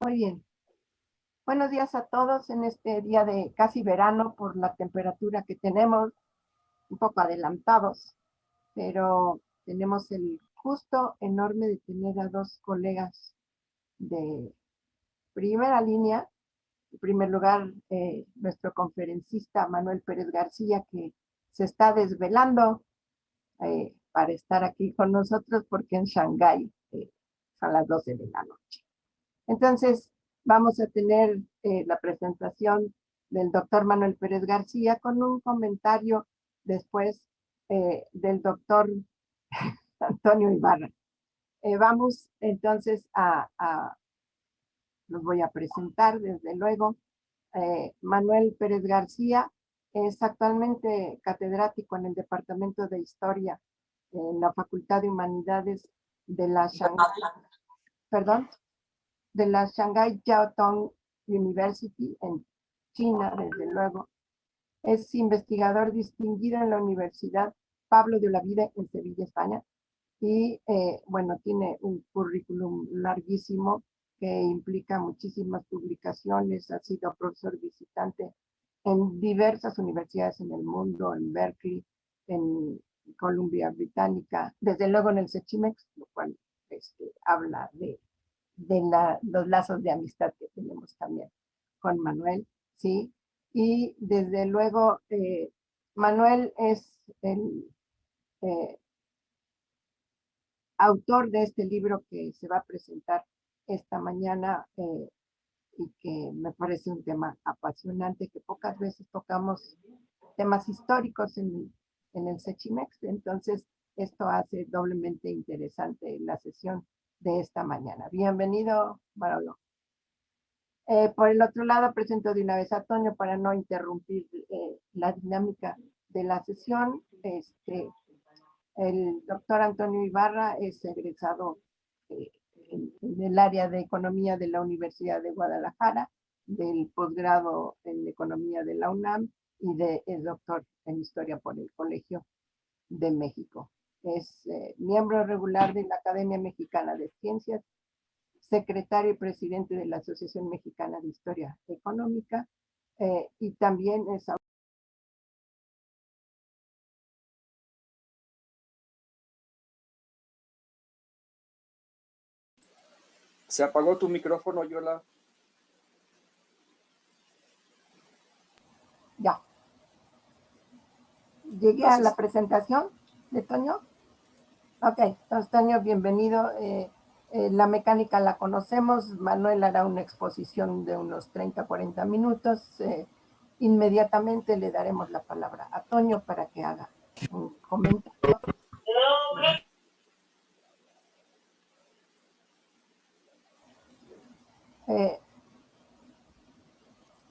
Muy bien. Buenos días a todos en este día de casi verano por la temperatura que tenemos, un poco adelantados, pero tenemos el gusto enorme de tener a dos colegas de primera línea. En primer lugar, nuestro conferencista Manuel Pérez García, que se está desvelando para estar aquí con nosotros porque en Shanghái son las 12 de la noche. Entonces, vamos a tener la presentación del doctor Manuel Pérez García con un comentario después del doctor Antonio Ibarra. Vamos entonces los voy a presentar desde luego. Manuel Pérez García es actualmente catedrático en el Departamento de Historia en la Facultad de Humanidades de la Shanghai Jiao Tong University en China, desde luego. Es investigador distinguido en la Universidad Pablo de Olavide en Sevilla, España. Y bueno, tiene un currículum larguísimo que implica muchísimas publicaciones. Ha sido profesor visitante en diversas universidades en el mundo, en Berkeley, en Columbia Británica, desde luego en el CECHIMEX, lo cual habla de los lazos de amistad que tenemos también con Manuel, ¿sí? Y desde luego, Manuel es el autor de este libro que se va a presentar esta mañana y que me parece un tema apasionante, que pocas veces tocamos temas históricos en el CECHIMEX, entonces esto hace doblemente interesante la sesión de esta mañana. Bienvenido, Manolo. Por el otro lado, presento de una vez a Toño para no interrumpir la dinámica de la sesión. El doctor Antonio Ibarra es egresado en el área de Economía de la Universidad de Guadalajara, del posgrado en Economía de la UNAM y es doctor en Historia por el Colegio de México. Es miembro regular de la Academia Mexicana de Ciencias, secretario y presidente de la Asociación Mexicana de Historia Económica y también es Se apagó tu micrófono, Yola. Ya. Llegué a la presentación de Toño. Ok, entonces Toño, bienvenido. La mecánica la conocemos. Manuel hará una exposición de unos 30, 40 minutos. Inmediatamente le daremos la palabra a Toño para que haga un comentario.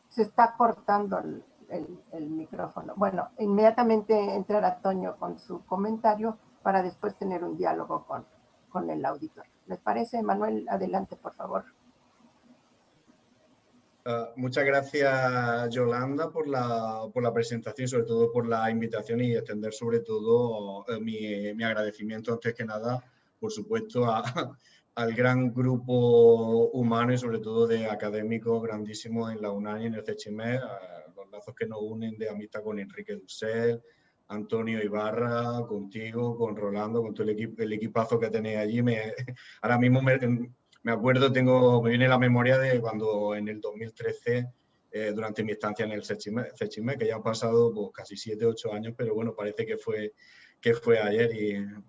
Se está cortando el micrófono. Bueno, inmediatamente entrará Toño con su comentario para después tener un diálogo con el auditor. ¿Les parece, Manuel? Adelante, por favor. Muchas gracias, Yolanda, por la presentación, sobre todo por la invitación y extender sobre todo mi agradecimiento antes que nada, por supuesto, al gran grupo humano y sobre todo de académicos grandísimos en la UNAM y en el CECHIMEX, los lazos que nos unen de amistad con Enrique Dussel, Antonio Ibarra, contigo, con Rolando, con todo el equipazo que tenéis allí. Ahora mismo me acuerdo, me viene la memoria de cuando en el 2013, durante mi estancia en el CECHIMEX, que ya han pasado pues, casi 7, 8 años, pero bueno, parece que fue ayer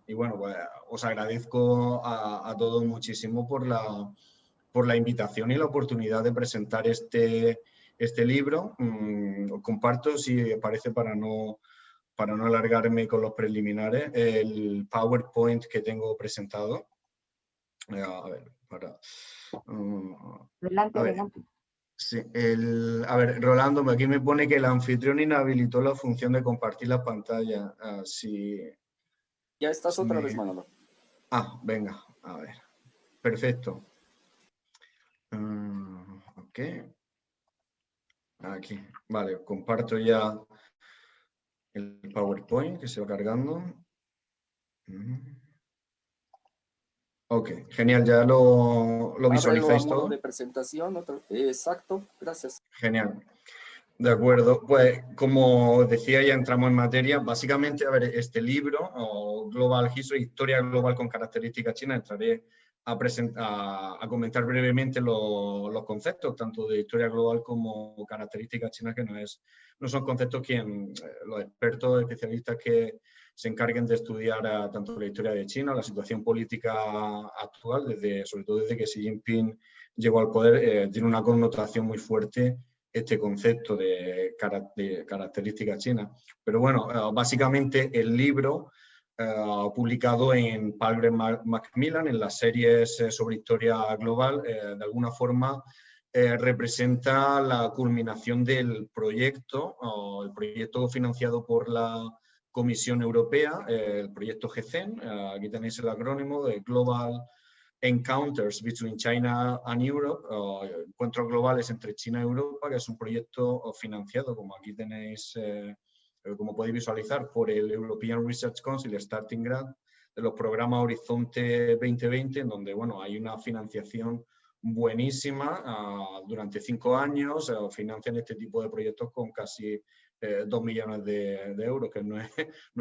y bueno, pues os agradezco a todos muchísimo por la invitación y la oportunidad de presentar este libro. Os comparto, si os parece, para no alargarme con los preliminares, el PowerPoint que tengo presentado. A ver, Adelante. Sí, a ver, Rolando, aquí me pone que el anfitrión inhabilitó la función de compartir la pantalla. Ya estás otra vez, Manolo. Venga, a ver. Perfecto. Ok. Aquí, vale, comparto ya el PowerPoint que se va cargando. Ok, genial, ya lo Ábrelo a visualizáis modo todo. de presentación. Exacto, gracias. Genial. De acuerdo, pues como decía, ya entramos en materia. Básicamente, a ver, este libro, o Global History, Historia Global con Características Chinas, entraré a comentar brevemente los conceptos, tanto de historia global como características chinas, que no son conceptos que los expertos, especialistas que se encarguen de estudiar tanto la historia de China, la situación política actual, sobre todo desde que Xi Jinping llegó al poder, tiene una connotación muy fuerte este concepto de características chinas. Pero bueno, básicamente el libro publicado en Palgrave Macmillan en las series sobre historia global, de alguna forma representa la culminación del proyecto, el proyecto financiado por la Comisión Europea, el proyecto GCEN, aquí tenéis el acrónimo de Global Encounters Between China and Europe, encuentros globales entre China y Europa, que es un proyecto financiado, como aquí tenéis, como podéis visualizar, por el European Research Council Starting Grant, de los programas Horizonte 2020, en donde bueno, hay una financiación buenísima durante 5 años, financian este tipo de proyectos con casi 2 millones de euros, que no es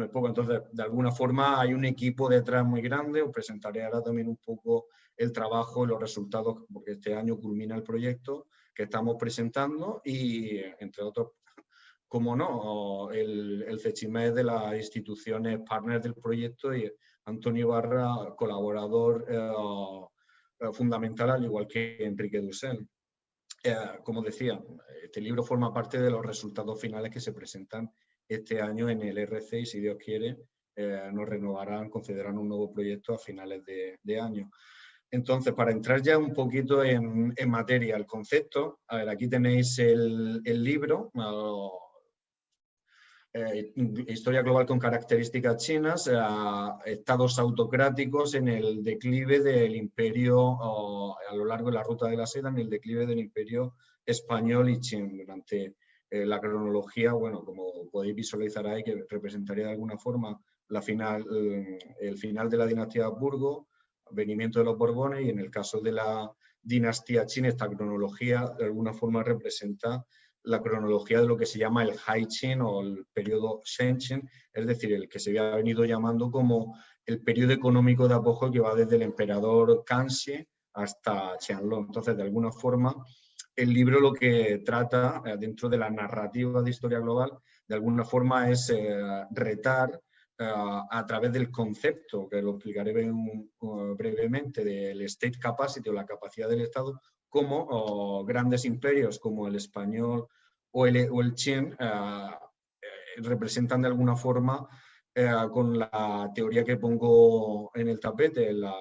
poco. Entonces, de alguna forma hay un equipo detrás muy grande. Os presentaré ahora también un poco el trabajo y los resultados, porque este año culmina el proyecto que estamos presentando y, entre otros, como no, el CECHIMED de las instituciones partners del proyecto y Antonio Ibarra, colaborador fundamental, al igual que Enrique Dussel. Como decía, este libro forma parte de los resultados finales que se presentan este año en el RC y, si Dios quiere, nos renovarán, concederán un nuevo proyecto a finales de año. Entonces, para entrar ya un poquito en materia, el concepto, a ver, aquí tenéis el libro, Historia global con características chinas, estados autocráticos en el declive del imperio, a lo largo de la ruta de la seda, en el declive del imperio español y Qing. Durante la cronología, bueno, como podéis visualizar ahí, que representaría de alguna forma el final de la dinastía Habsburgo, venimiento de los Borbones, y en el caso de la dinastía Qing, esta cronología de alguna forma representa la cronología de lo que se llama el High Qing o el periodo Shen Qing, es decir, el que se había venido llamando como el periodo económico de apogeo, que va desde el emperador Kangxi hasta Qianlong. Entonces, de alguna forma, el libro lo que trata, dentro de la narrativa de historia global, de alguna forma es retar a través del concepto, que lo explicaré brevemente, del state capacity o la capacidad del Estado, como grandes imperios como el español o el Qing representan de alguna forma, con la teoría que pongo en el tapete, la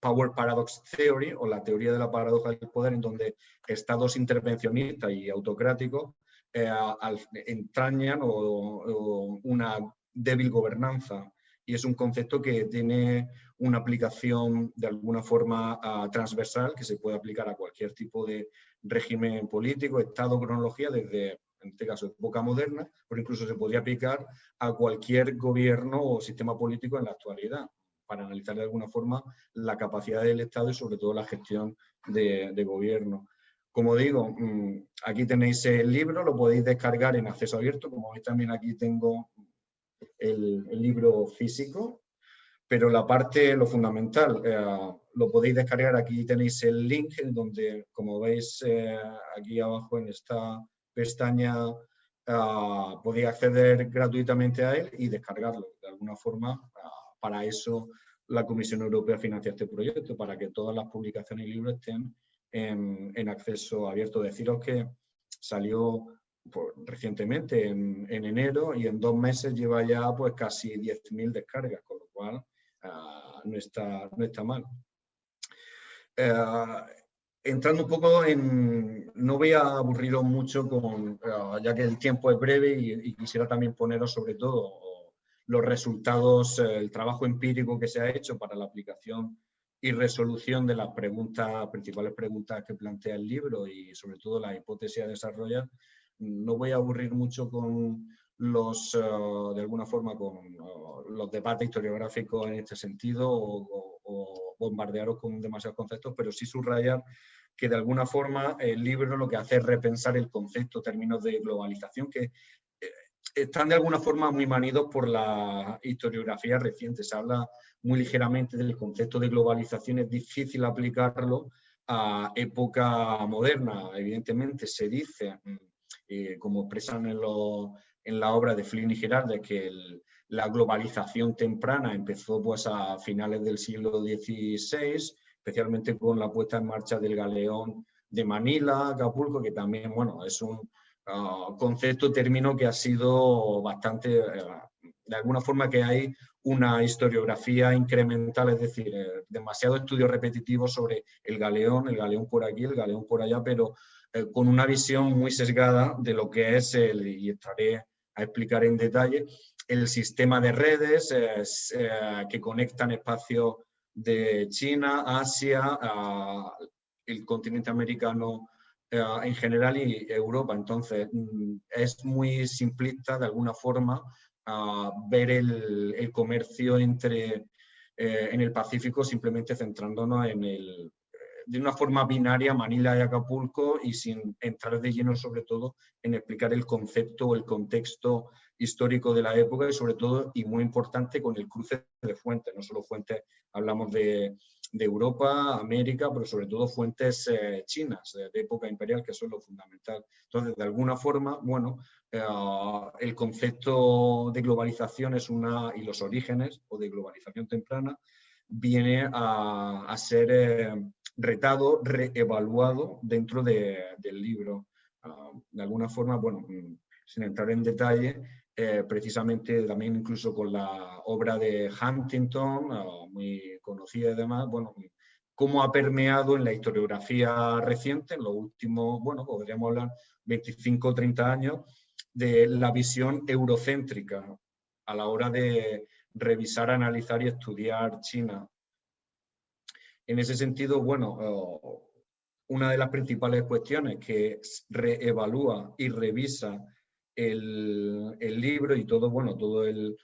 Power Paradox Theory, o la teoría de la paradoja del poder, en donde estados intervencionistas y autocráticos entrañan una débil gobernanza. Y es un concepto que tiene una aplicación de alguna forma transversal, que se puede aplicar a cualquier tipo de régimen político, estado, cronología, desde, en este caso, época moderna, pero incluso se podría aplicar a cualquier gobierno o sistema político en la actualidad, para analizar de alguna forma la capacidad del Estado y sobre todo la gestión de gobierno. Como digo, aquí tenéis el libro, lo podéis descargar en acceso abierto. Como veis, también aquí tengo el libro físico, pero la parte, lo fundamental, lo podéis descargar. Aquí tenéis el link, en donde, como veis aquí abajo en esta pestaña, podéis acceder gratuitamente a él y descargarlo. De alguna forma, para eso la Comisión Europea financia este proyecto, para que todas las publicaciones y libros estén en acceso abierto. Deciros que salió recientemente, en enero, y en 2 meses lleva ya pues casi 10.000 descargas, con lo cual no está mal. Entrando un poco no voy a aburriros mucho, ya que el tiempo es breve, y quisiera también poneros sobre todo los resultados, el trabajo empírico que se ha hecho para la aplicación y resolución de las principales preguntas que plantea el libro, y sobre todo la hipótesis a desarrollar. No voy a aburrir mucho con de alguna forma, con los debates historiográficos en este sentido, o o bombardearos con demasiados conceptos, pero sí subrayar que de alguna forma el libro lo que hace es repensar el concepto, términos de globalización, que están de alguna forma muy manidos por la historiografía reciente. Se habla muy ligeramente del concepto de globalización, es difícil aplicarlo a época moderna. Evidentemente se dice, como expresan en la obra de Flynn y Girardes, que la globalización temprana empezó pues, a finales del siglo XVI, especialmente con la puesta en marcha del galeón de Manila, Acapulco, que también bueno, es un concepto, término que ha sido bastante, de alguna forma que hay una historiografía incremental, es decir, demasiado estudio repetitivo sobre el galeón por aquí, el galeón por allá, pero con una visión muy sesgada de lo que es, y entraré a explicar en detalle, el sistema de redes que conectan espacios de China, Asia, el continente americano en general y Europa. Entonces, es muy simplista de alguna forma ver el comercio en el Pacífico simplemente centrándonos de una forma binaria, Manila y Acapulco, y sin entrar de lleno sobre todo en explicar el concepto o el contexto histórico de la época y sobre todo, y muy importante, con el cruce de fuentes. No solo fuentes, hablamos de Europa, América, pero sobre todo fuentes chinas de época imperial, que eso es lo fundamental. Entonces, de alguna forma, bueno, el concepto de globalización y los orígenes o de globalización temprana viene a ser retado, reevaluado dentro del libro. De alguna forma, bueno, sin entrar en detalle, precisamente también incluso con la obra de Huntington, muy conocida y demás, bueno, cómo ha permeado en la historiografía reciente, en los últimos, bueno, podríamos hablar 25 o 30 años, de la visión eurocéntrica a la hora de revisar, analizar y estudiar China. En ese sentido, bueno, una de las principales cuestiones que reevalúa y revisa el libro y todo, bueno, todo el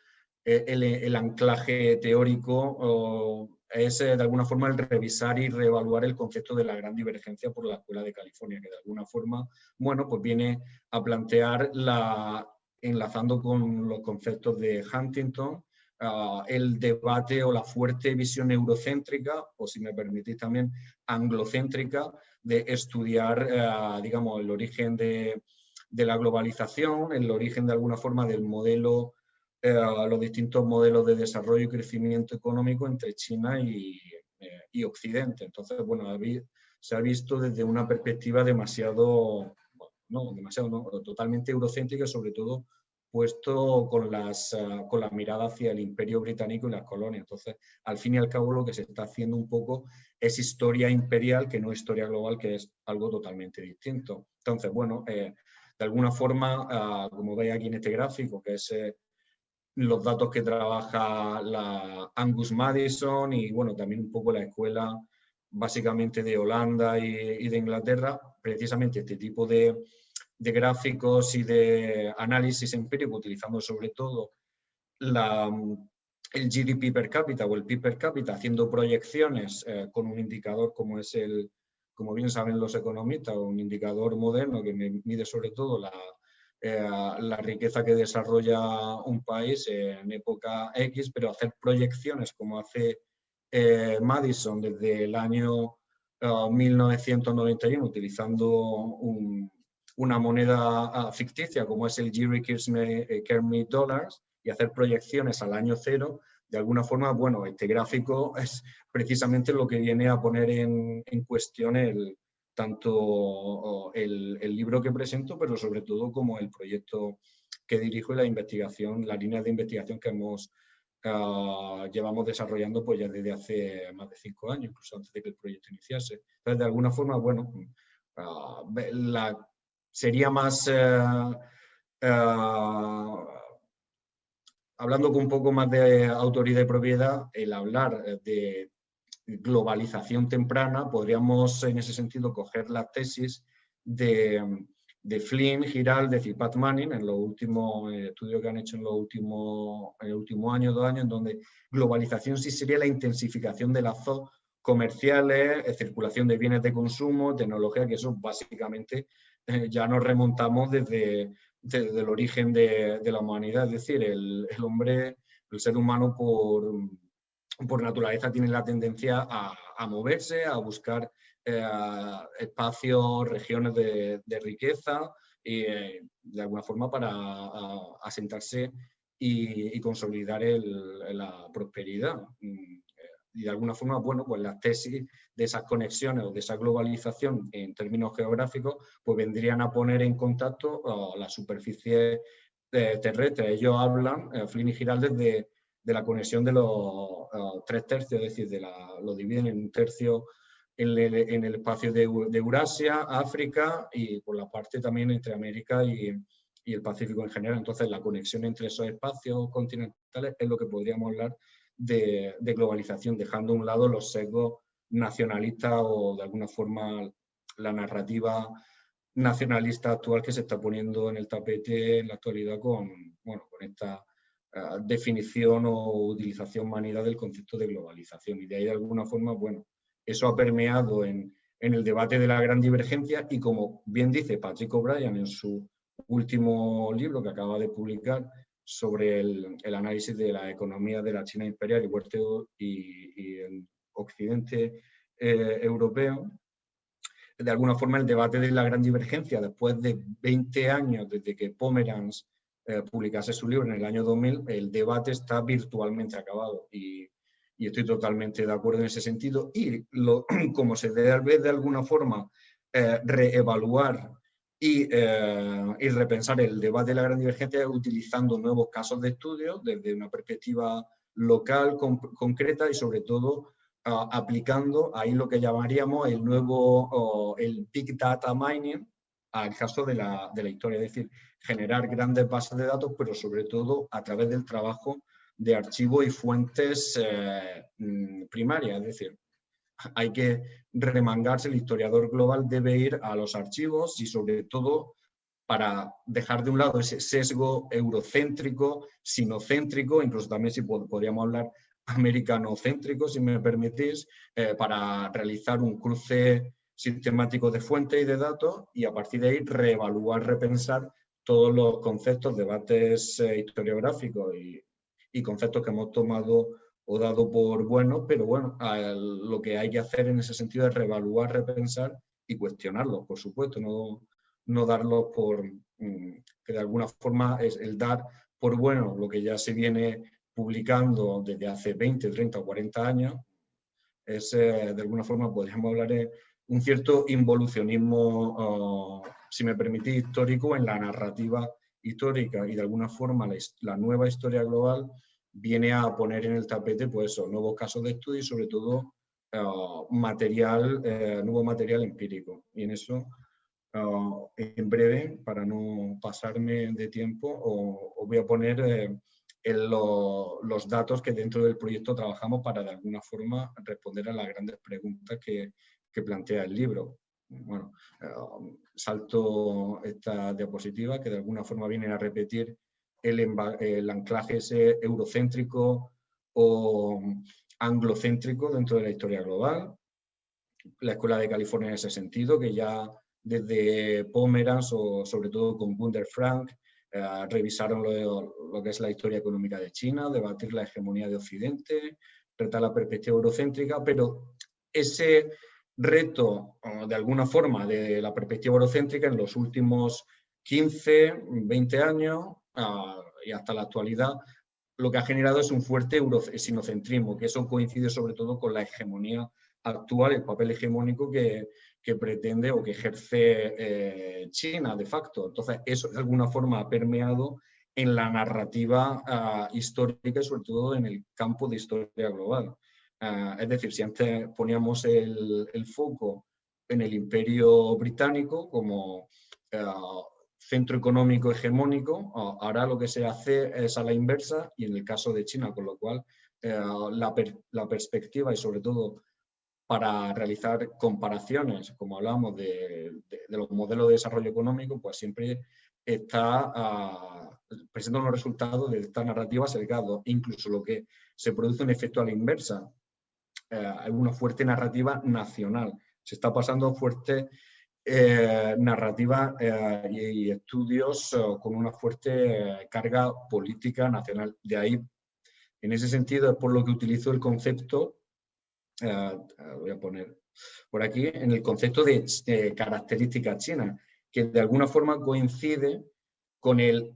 anclaje teórico es de alguna forma el revisar y reevaluar el concepto de la gran divergencia por la Escuela de California, que de alguna forma, bueno, pues viene a plantear, enlazando con los conceptos de Huntington, el debate o la fuerte visión eurocéntrica, o si me permitís también anglocéntrica, de estudiar, digamos, el origen de la globalización, el origen de alguna forma del modelo, los distintos modelos de desarrollo y crecimiento económico entre China y Occidente. Entonces, bueno, se ha visto desde una perspectiva totalmente eurocéntrica, sobre todo puesto con la mirada hacia el Imperio Británico y las colonias. Entonces, al fin y al cabo, lo que se está haciendo un poco es historia imperial, que no historia global, que es algo totalmente distinto. Entonces, bueno, de alguna forma, como veis aquí en este gráfico, que es los datos que trabaja la Angus Maddison y, bueno, también un poco la escuela básicamente de Holanda y de Inglaterra, precisamente este tipo de gráficos y de análisis empírico, utilizando sobre todo el GDP per cápita o el PIB per cápita, haciendo proyecciones con un indicador como es como bien saben los economistas, un indicador moderno que mide sobre todo la riqueza que desarrolla un país en época X, pero hacer proyecciones como hace Madison desde el año 1991, utilizando una moneda ficticia como es el Jerry Kermit Dollars, y hacer proyecciones al año cero. De alguna forma, bueno, este gráfico es precisamente lo que viene a poner en cuestión tanto el libro que presento, pero sobre todo como el proyecto que dirijo y la investigación, la línea de investigación que llevamos desarrollando pues ya desde hace más de 5 años, incluso antes de que el proyecto iniciase. Entonces, de alguna forma, bueno, sería más, hablando con un poco más de autoridad y propiedad, el hablar de globalización temprana, podríamos en ese sentido coger la tesis de Flynn, Giraldez y Pat Manning en los últimos estudios que han hecho en el último año, 2 años, en donde globalización sí sería la intensificación de lazos comerciales, circulación de bienes de consumo, tecnología, que eso básicamente ya nos remontamos desde el origen de la humanidad. Es decir, el hombre, el ser humano por naturaleza tiene la tendencia a moverse, a buscar espacios, regiones de riqueza y de alguna forma para asentarse y consolidar la prosperidad. Y de alguna forma, bueno, pues las tesis de esas conexiones o de esa globalización en términos geográficos, pues vendrían a poner en contacto la superficie terrestre. Ellos hablan, Flynn y Giraldez, de la conexión de los 3 tercios, es decir, lo dividen en un tercio en el espacio de Eurasia, África y por la parte también entre América y el Pacífico en general. Entonces, la conexión entre esos espacios continentales es lo que podríamos hablar de globalización, dejando a un lado los sesgos nacionalistas o de alguna forma la narrativa nacionalista actual que se está poniendo en el tapete en la actualidad con esta definición o utilización manida del concepto de globalización. Y de ahí, de alguna forma, bueno, eso ha permeado en el debate de la gran divergencia y, como bien dice Patrick O'Brien en su último libro que acaba de publicar sobre el análisis de la economía de la China imperial y el occidente europeo, de alguna forma el debate de la gran divergencia, después de 20 años desde que Pomeranz publicase su libro en el año 2000, el debate está virtualmente acabado y estoy totalmente de acuerdo en ese sentido. Y como se debe de alguna forma reevaluar y repensar el debate de la gran divergencia utilizando nuevos casos de estudio desde una perspectiva local, concreta y sobre todo aplicando ahí lo que llamaríamos el Big Data Mining al caso de la historia, es decir, generar grandes bases de datos, pero sobre todo a través del trabajo de archivos y fuentes primarias, es decir, hay que remangarse, el historiador global debe ir a los archivos y sobre todo para dejar de un lado ese sesgo eurocéntrico, sinocéntrico, incluso también si podríamos hablar americanocéntrico, si me permitís, para realizar un cruce sistemático de fuentes y de datos y a partir de ahí reevaluar, repensar todos los conceptos, debates historiográficos y conceptos que hemos tomado o dado por buenos, pero bueno, lo que hay que hacer en ese sentido es reevaluar, repensar y cuestionarlos, por supuesto, no darlos por, que de alguna forma es el dar por bueno lo que ya se viene publicando desde hace 20, 30 o 40 años, es de alguna forma podríamos hablar de un cierto involucionismo, si me permitís, histórico en la narrativa histórica y de alguna forma la nueva historia global viene a poner en el tapete pues eso, nuevos casos de estudio y sobre todo nuevo material empírico. Y en eso, en breve, para no pasarme de tiempo, os voy a poner los datos que dentro del proyecto trabajamos para de alguna forma responder a las grandes preguntas que plantea el libro. Bueno, salto esta diapositiva que de alguna forma viene a repetir el anclaje ese eurocéntrico o anglocéntrico dentro de la historia global. La Escuela de California en ese sentido, que ya desde Pomeranz o sobre todo con Gunder Frank revisaron lo que es la historia económica de China, debatir la hegemonía de Occidente, tratar la perspectiva eurocéntrica, pero ese reto, de alguna forma, de la perspectiva eurocéntrica en los últimos 15, 20 años y hasta la actualidad, lo que ha generado es un fuerte sinocentrismo, que eso coincide sobre todo con la hegemonía actual, el papel hegemónico que pretende o que ejerce China de facto. Entonces, eso de alguna forma ha permeado en la narrativa histórica y sobre todo en el campo de historia global. Es decir, si antes poníamos el foco en el Imperio Británico como centro económico hegemónico, ahora lo que se hace es a la inversa y en el caso de China, con lo cual la perspectiva y sobre todo para realizar comparaciones, como hablamos de los modelos de desarrollo económico, pues siempre está presenta unos resultados de esta narrativa sesgados. Incluso lo que se produce un efecto a la inversa. Hay una fuerte narrativa nacional. Se está pasando fuerte narrativa y estudios con una fuerte carga política nacional. De ahí, en ese sentido, es por lo que utilizo el concepto, voy a poner por aquí, en el concepto de características chinas, que de alguna forma coincide con el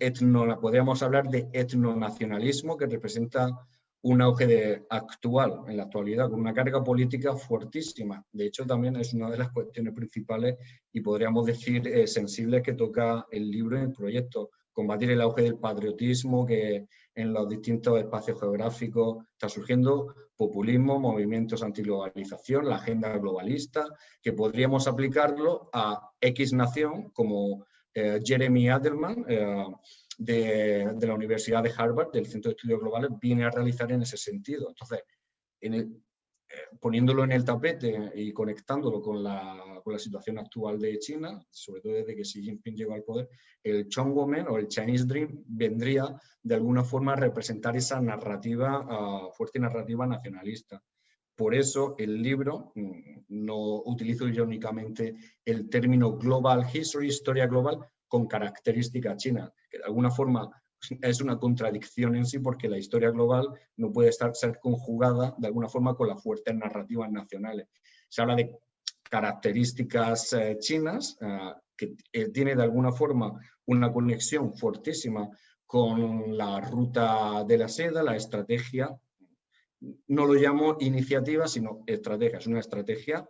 podríamos hablar de etnonacionalismo, que representa un auge actual, en la actualidad, con una carga política fuertísima. De hecho, también es una de las cuestiones principales y podríamos decir sensibles que toca el libro en el proyecto. Combatir el auge del patriotismo que en los distintos espacios geográficos está surgiendo, populismo, movimientos antiglobalización, la agenda globalista, que podríamos aplicarlo a X nación como Jeremy Adelman, de la Universidad de Harvard, del Centro de Estudios Globales, viene a realizar en ese sentido. Entonces, poniéndolo en el tapete y conectándolo con la situación actual de China, sobre todo desde que Xi Jinping llegó al poder, el Chongguomen o el Chinese Dream vendría de alguna forma a representar esa narrativa, fuerte narrativa nacionalista. Por eso el libro, no utilizo irónicamente el término Global History, historia global, con características chinas, que de alguna forma es una contradicción en sí, porque la historia global no puede ser conjugada de alguna forma con las fuertes narrativas nacionales. Se habla de características chinas, que tiene de alguna forma una conexión fortísima con la ruta de la seda, la estrategia. No lo llamo iniciativa, sino estrategia. Es una estrategia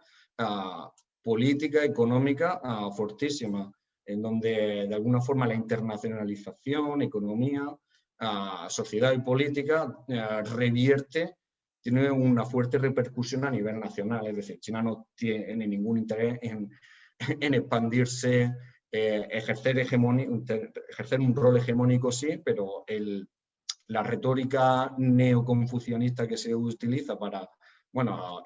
política, económica fortísima, en donde de alguna forma la internacionalización, economía, sociedad y política tiene una fuerte repercusión a nivel nacional. Es decir, China no tiene ningún interés en expandirse, ejercer un rol hegemónico, sí, pero la retórica neoconfucianista que se utiliza para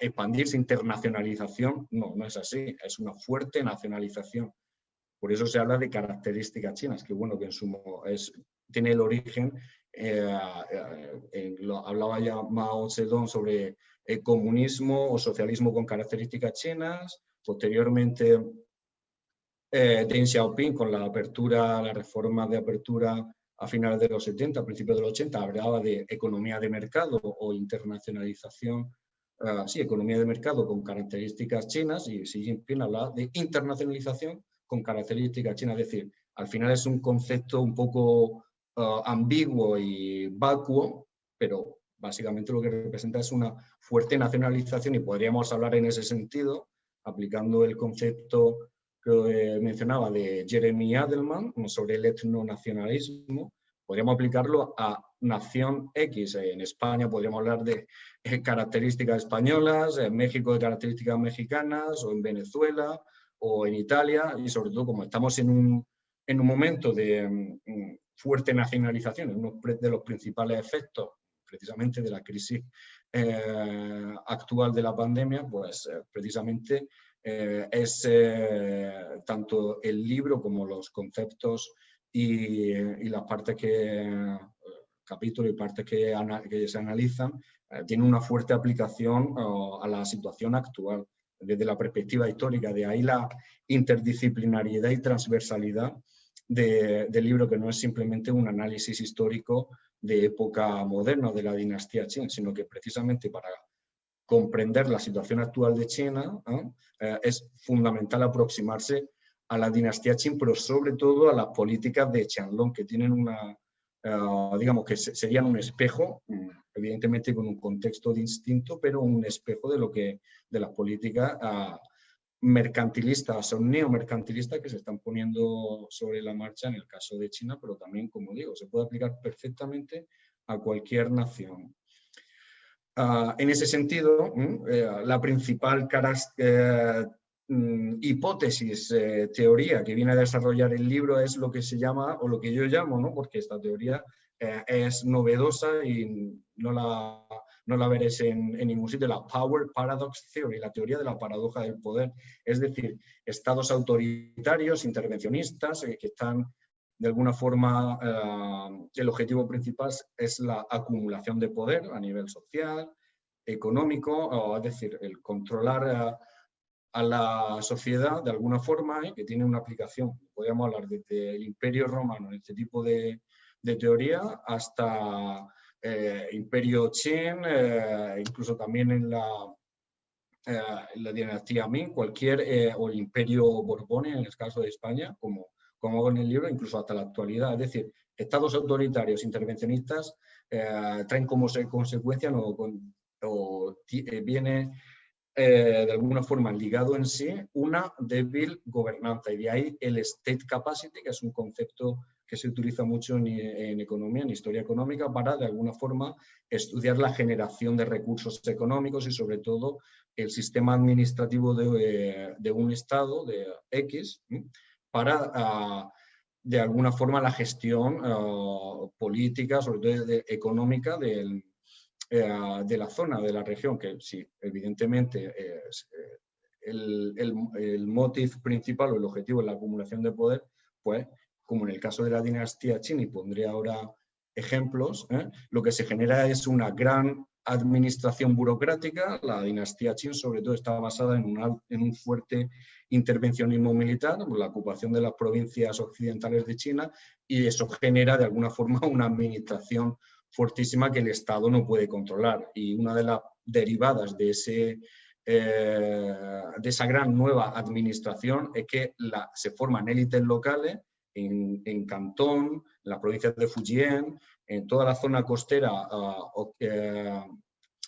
expandirse, internacionalización, no es así, es una fuerte nacionalización. Por eso se habla de características chinas, que bueno, que en sumo tiene el origen, hablaba ya Mao Zedong sobre el comunismo o socialismo con características chinas, posteriormente Deng Xiaoping con la reforma de apertura a finales de los 70, a principios de los 80, hablaba de economía de mercado o internacionalización, economía de mercado con características chinas, y Xi Jinping hablaba de internacionalización con características chinas. Es decir, al final es un concepto un poco ambiguo y vacuo, pero básicamente lo que representa es una fuerte nacionalización, y podríamos hablar en ese sentido, aplicando el concepto que mencionaba de Jeremy Adelman sobre el etnonacionalismo. Podríamos aplicarlo a nación X. En España podríamos hablar de características españolas, en México de características mexicanas, o en Venezuela, o en Italia, y sobre todo como estamos en un momento de fuerte nacionalización, uno de los principales efectos precisamente de la crisis actual de la pandemia, pues precisamente es tanto el libro como los conceptos y las partes capítulos y partes que se analizan, tienen una fuerte aplicación a la situación actual desde la perspectiva histórica. De ahí la interdisciplinariedad y transversalidad del libro, que no es simplemente un análisis histórico de época moderna de la dinastía Qing, sino que precisamente para comprender la situación actual de China es fundamental aproximarse a la dinastía Qing, pero sobre todo a las políticas de Qianlong, que tienen digamos que serían un espejo, evidentemente con un contexto distinto, pero un espejo de las políticas mercantilistas o neomercantilistas que se están poniendo sobre la marcha en el caso de China, pero también, como digo, se puede aplicar perfectamente a cualquier nación. En ese sentido, la principal hipótesis, teoría que viene a desarrollar el libro es lo que se llama, o lo que yo llamo, ¿no? Porque esta teoría es novedosa y no la no la veréis en ningún sitio, la Power Paradox Theory, la teoría de la paradoja del poder. Es decir, estados autoritarios, intervencionistas, que están de alguna forma, el objetivo principal es la acumulación de poder a nivel social, económico, es decir, el controlar a la sociedad de alguna forma, que tiene una aplicación, podríamos hablar desde el Imperio Romano, en este tipo de teoría, hasta Imperio Qin, incluso también en la dinastía Ming, o el Imperio Borbón en el caso de España, como hago en el libro, incluso hasta la actualidad. Es decir, estados autoritarios, intervencionistas, traen como consecuencia viene de alguna forma ligado en sí una débil gobernanza, y de ahí el state capacity, que es un concepto que se utiliza mucho en economía, en historia económica, para de alguna forma estudiar la generación de recursos económicos y sobre todo el sistema administrativo de un estado, de X, para de alguna forma la gestión política, sobre todo económica de la zona, de la región, que sí, evidentemente el motivo principal o el objetivo es la acumulación de poder, pues como en el caso de la dinastía Qin, y pondré ahora ejemplos, lo que se genera es una gran administración burocrática. La dinastía Qin sobre todo está basada en un fuerte intervencionismo militar, la ocupación de las provincias occidentales de China, y eso genera de alguna forma una administración fortísima que el Estado no puede controlar. Y una de las derivadas de esa gran nueva administración es que se forman élites locales en Cantón, en las provincias de Fujian, en toda la zona costera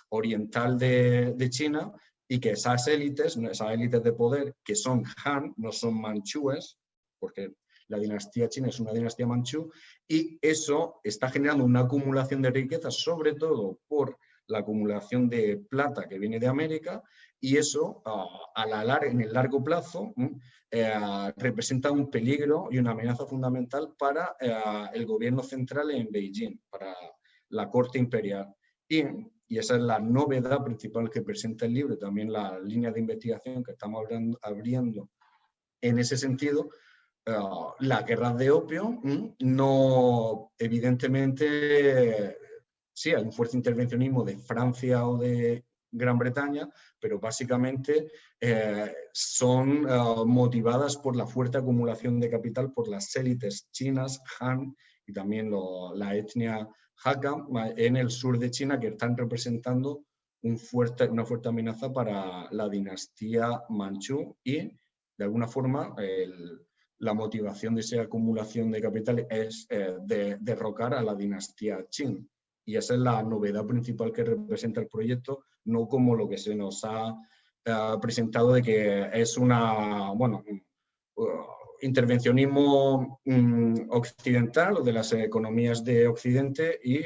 oriental de China, y que esas élites de poder, que son Han, no son manchúes, porque la dinastía china es una dinastía manchú, y eso está generando una acumulación de riquezas, sobre todo por la acumulación de plata que viene de América, y eso en el largo plazo representa un peligro y una amenaza fundamental para el gobierno central en Beijing, para la corte imperial. Y esa es la novedad principal que presenta el libro, también la línea de investigación que estamos abriendo en ese sentido. Las guerras de opio, no, evidentemente, sí, hay un fuerte intervencionismo de Francia o de Gran Bretaña, pero básicamente son motivadas por la fuerte acumulación de capital por las élites chinas, Han, y también la etnia Hakka en el sur de China, que están representando una fuerte amenaza para la dinastía manchú, y de alguna forma la motivación de esa acumulación de capital es derrocar a la dinastía Qin. Y esa es la novedad principal que representa el proyecto, no como lo que se nos ha presentado de que es intervencionismo occidental o de las economías de Occidente y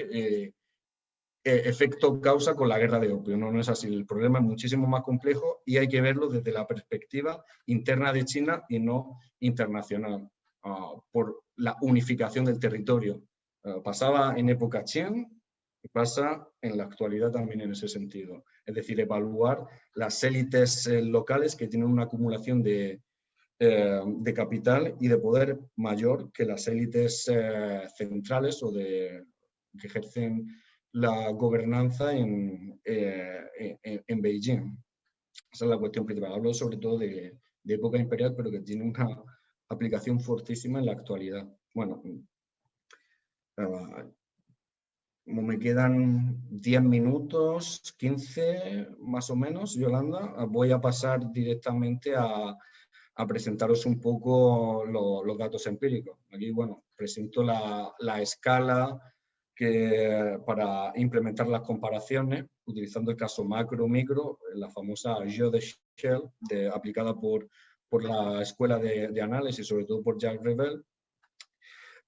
efecto causa con la guerra de opio. No es así. El problema es muchísimo más complejo y hay que verlo desde la perspectiva interna de China y no internacional, por la unificación del territorio. Pasaba en época Qin y pasa en la actualidad también en ese sentido. Es decir, evaluar las élites locales que tienen una acumulación de capital y de poder mayor que las élites centrales o que ejercen la gobernanza en Beijing. Esa es la cuestión principal. Hablo sobre todo de época imperial, pero que tiene una aplicación fortísima en la actualidad. Bueno, como me quedan 10 minutos, 15 más o menos, Yolanda, voy a pasar directamente a presentaros un poco los datos empíricos. Aquí, bueno, presento la escala para implementar las comparaciones, utilizando el caso macro-micro, la famosa Jeu de Shell, aplicada por la escuela de análisis, sobre todo por Jacques Revel.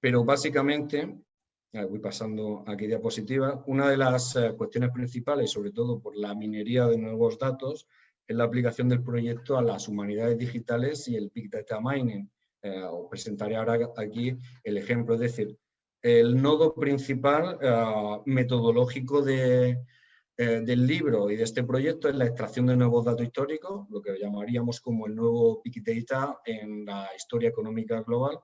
Pero básicamente, voy pasando aquí diapositivas, una de las cuestiones principales, sobre todo por la minería de nuevos datos, es la aplicación del proyecto a las humanidades digitales y el Big Data Mining. Os presentaré ahora aquí el ejemplo, es decir, el nodo principal metodológico de del libro y de este proyecto es la extracción de nuevos datos históricos, lo que llamaríamos como el nuevo Big Data en la historia económica global,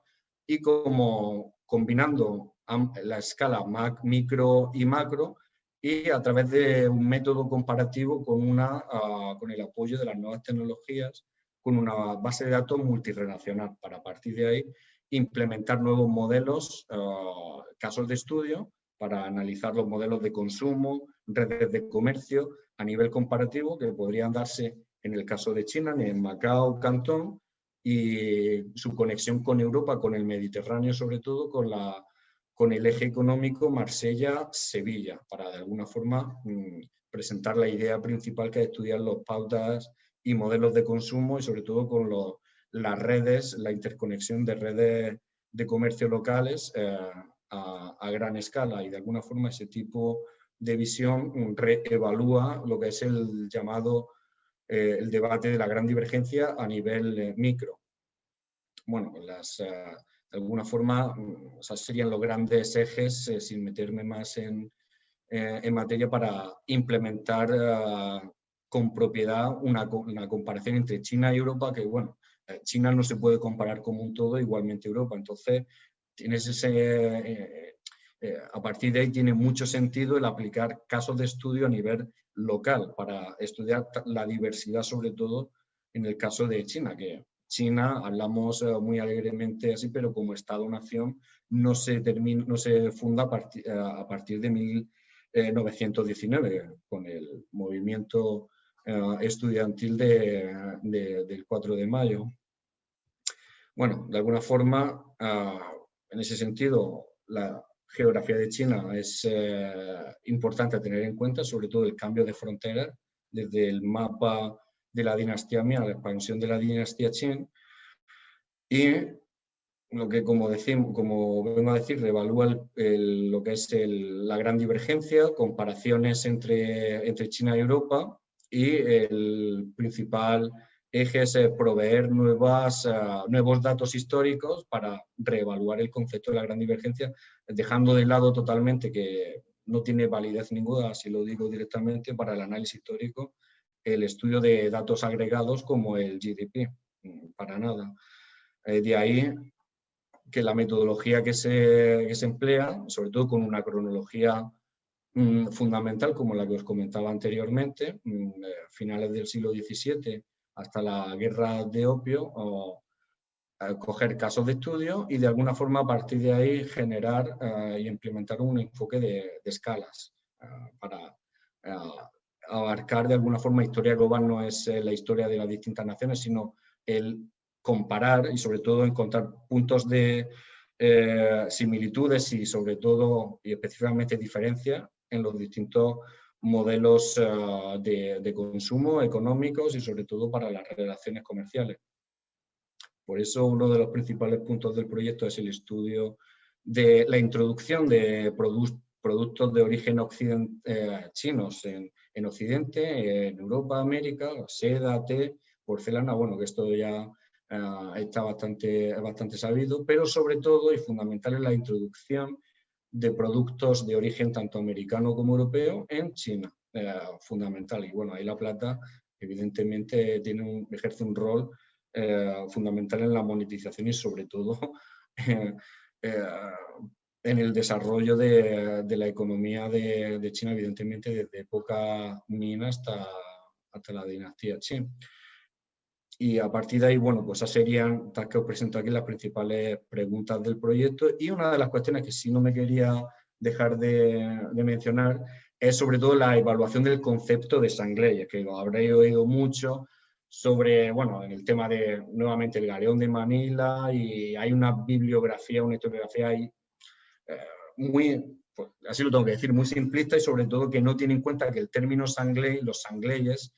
y como combinando la escala micro y macro, y a través de un método comparativo con el apoyo de las nuevas tecnologías, con una base de datos multirelacional, para a partir de ahí implementar nuevos modelos, casos de estudio, para analizar los modelos de consumo, redes de comercio a nivel comparativo, que podrían darse en el caso de China, en Macao, Cantón, y su conexión con Europa, con el Mediterráneo, sobre todo con el eje económico Marsella-Sevilla, para de alguna forma presentar la idea principal, que es estudiar los pautas y modelos de consumo, y sobre todo con las redes, la interconexión de redes de comercio locales a gran escala, y de alguna forma ese tipo de visión reevalúa lo que es el llamado el debate de la gran divergencia a nivel micro. Bueno, de alguna forma, esos serían los grandes ejes, sin meterme más en materia, para implementar con propiedad una comparación entre China y Europa, que bueno, China no se puede comparar como un todo, igualmente Europa. Entonces, tienes a partir de ahí tiene mucho sentido el aplicar casos de estudio a nivel local, para estudiar la diversidad, sobre todo en el caso de China, que China, hablamos muy alegremente así, pero como Estado-nación no se funda a partir de 1919, con el movimiento estudiantil del 4 de mayo. Bueno, de alguna forma, en ese sentido, la geografía de China es importante a tener en cuenta, sobre todo el cambio de fronteras, desde el mapa de la dinastía Ming a la expansión de la dinastía Qing, y lo que, como vengo a decir, reevalúa lo que es la gran divergencia, comparaciones entre China y Europa, y el principal eje es proveer nuevos datos históricos para reevaluar el concepto de la gran divergencia, dejando de lado totalmente, que no tiene validez ninguna, si lo digo directamente, para el análisis histórico, el estudio de datos agregados como el GDP, para nada. De ahí que la metodología que se emplea, sobre todo con una cronología fundamental, como la que os comentaba anteriormente, finales del siglo XVII hasta la guerra de opio, coger casos de estudio y de alguna forma a partir de ahí generar y implementar un enfoque de escalas para abarcar de alguna forma. Historia global no es la historia de las distintas naciones, sino el comparar y sobre todo encontrar puntos de similitudes y sobre todo y específicamente diferencias en los distintos modelos de consumo económicos y sobre todo para las relaciones comerciales. Por eso uno de los principales puntos del proyecto es el estudio de la introducción de productos de origen chinos en Occidente, en Europa, América, seda, té, porcelana, bueno, que esto ya está bastante sabido, pero sobre todo y fundamental es la introducción de productos de origen tanto americano como europeo en China, fundamental. Y bueno, ahí La Plata evidentemente ejerce un rol fundamental en la monetización y sobre todo en el desarrollo de la economía de China, evidentemente desde época Ming hasta la dinastía Qing. Y a partir de ahí, bueno, pues esas serían, tal que os presento aquí, las principales preguntas del proyecto. Y una de las cuestiones que sí no me quería dejar de mencionar es sobre todo la evaluación del concepto de Sangley, que lo habréis oído mucho sobre, bueno, en el tema de, nuevamente, el Galeón de Manila, y hay una bibliografía, una historiografía ahí muy, pues, así lo tengo que decir, muy simplista, y sobre todo que no tiene en cuenta que el término Sangley, los sangleyes,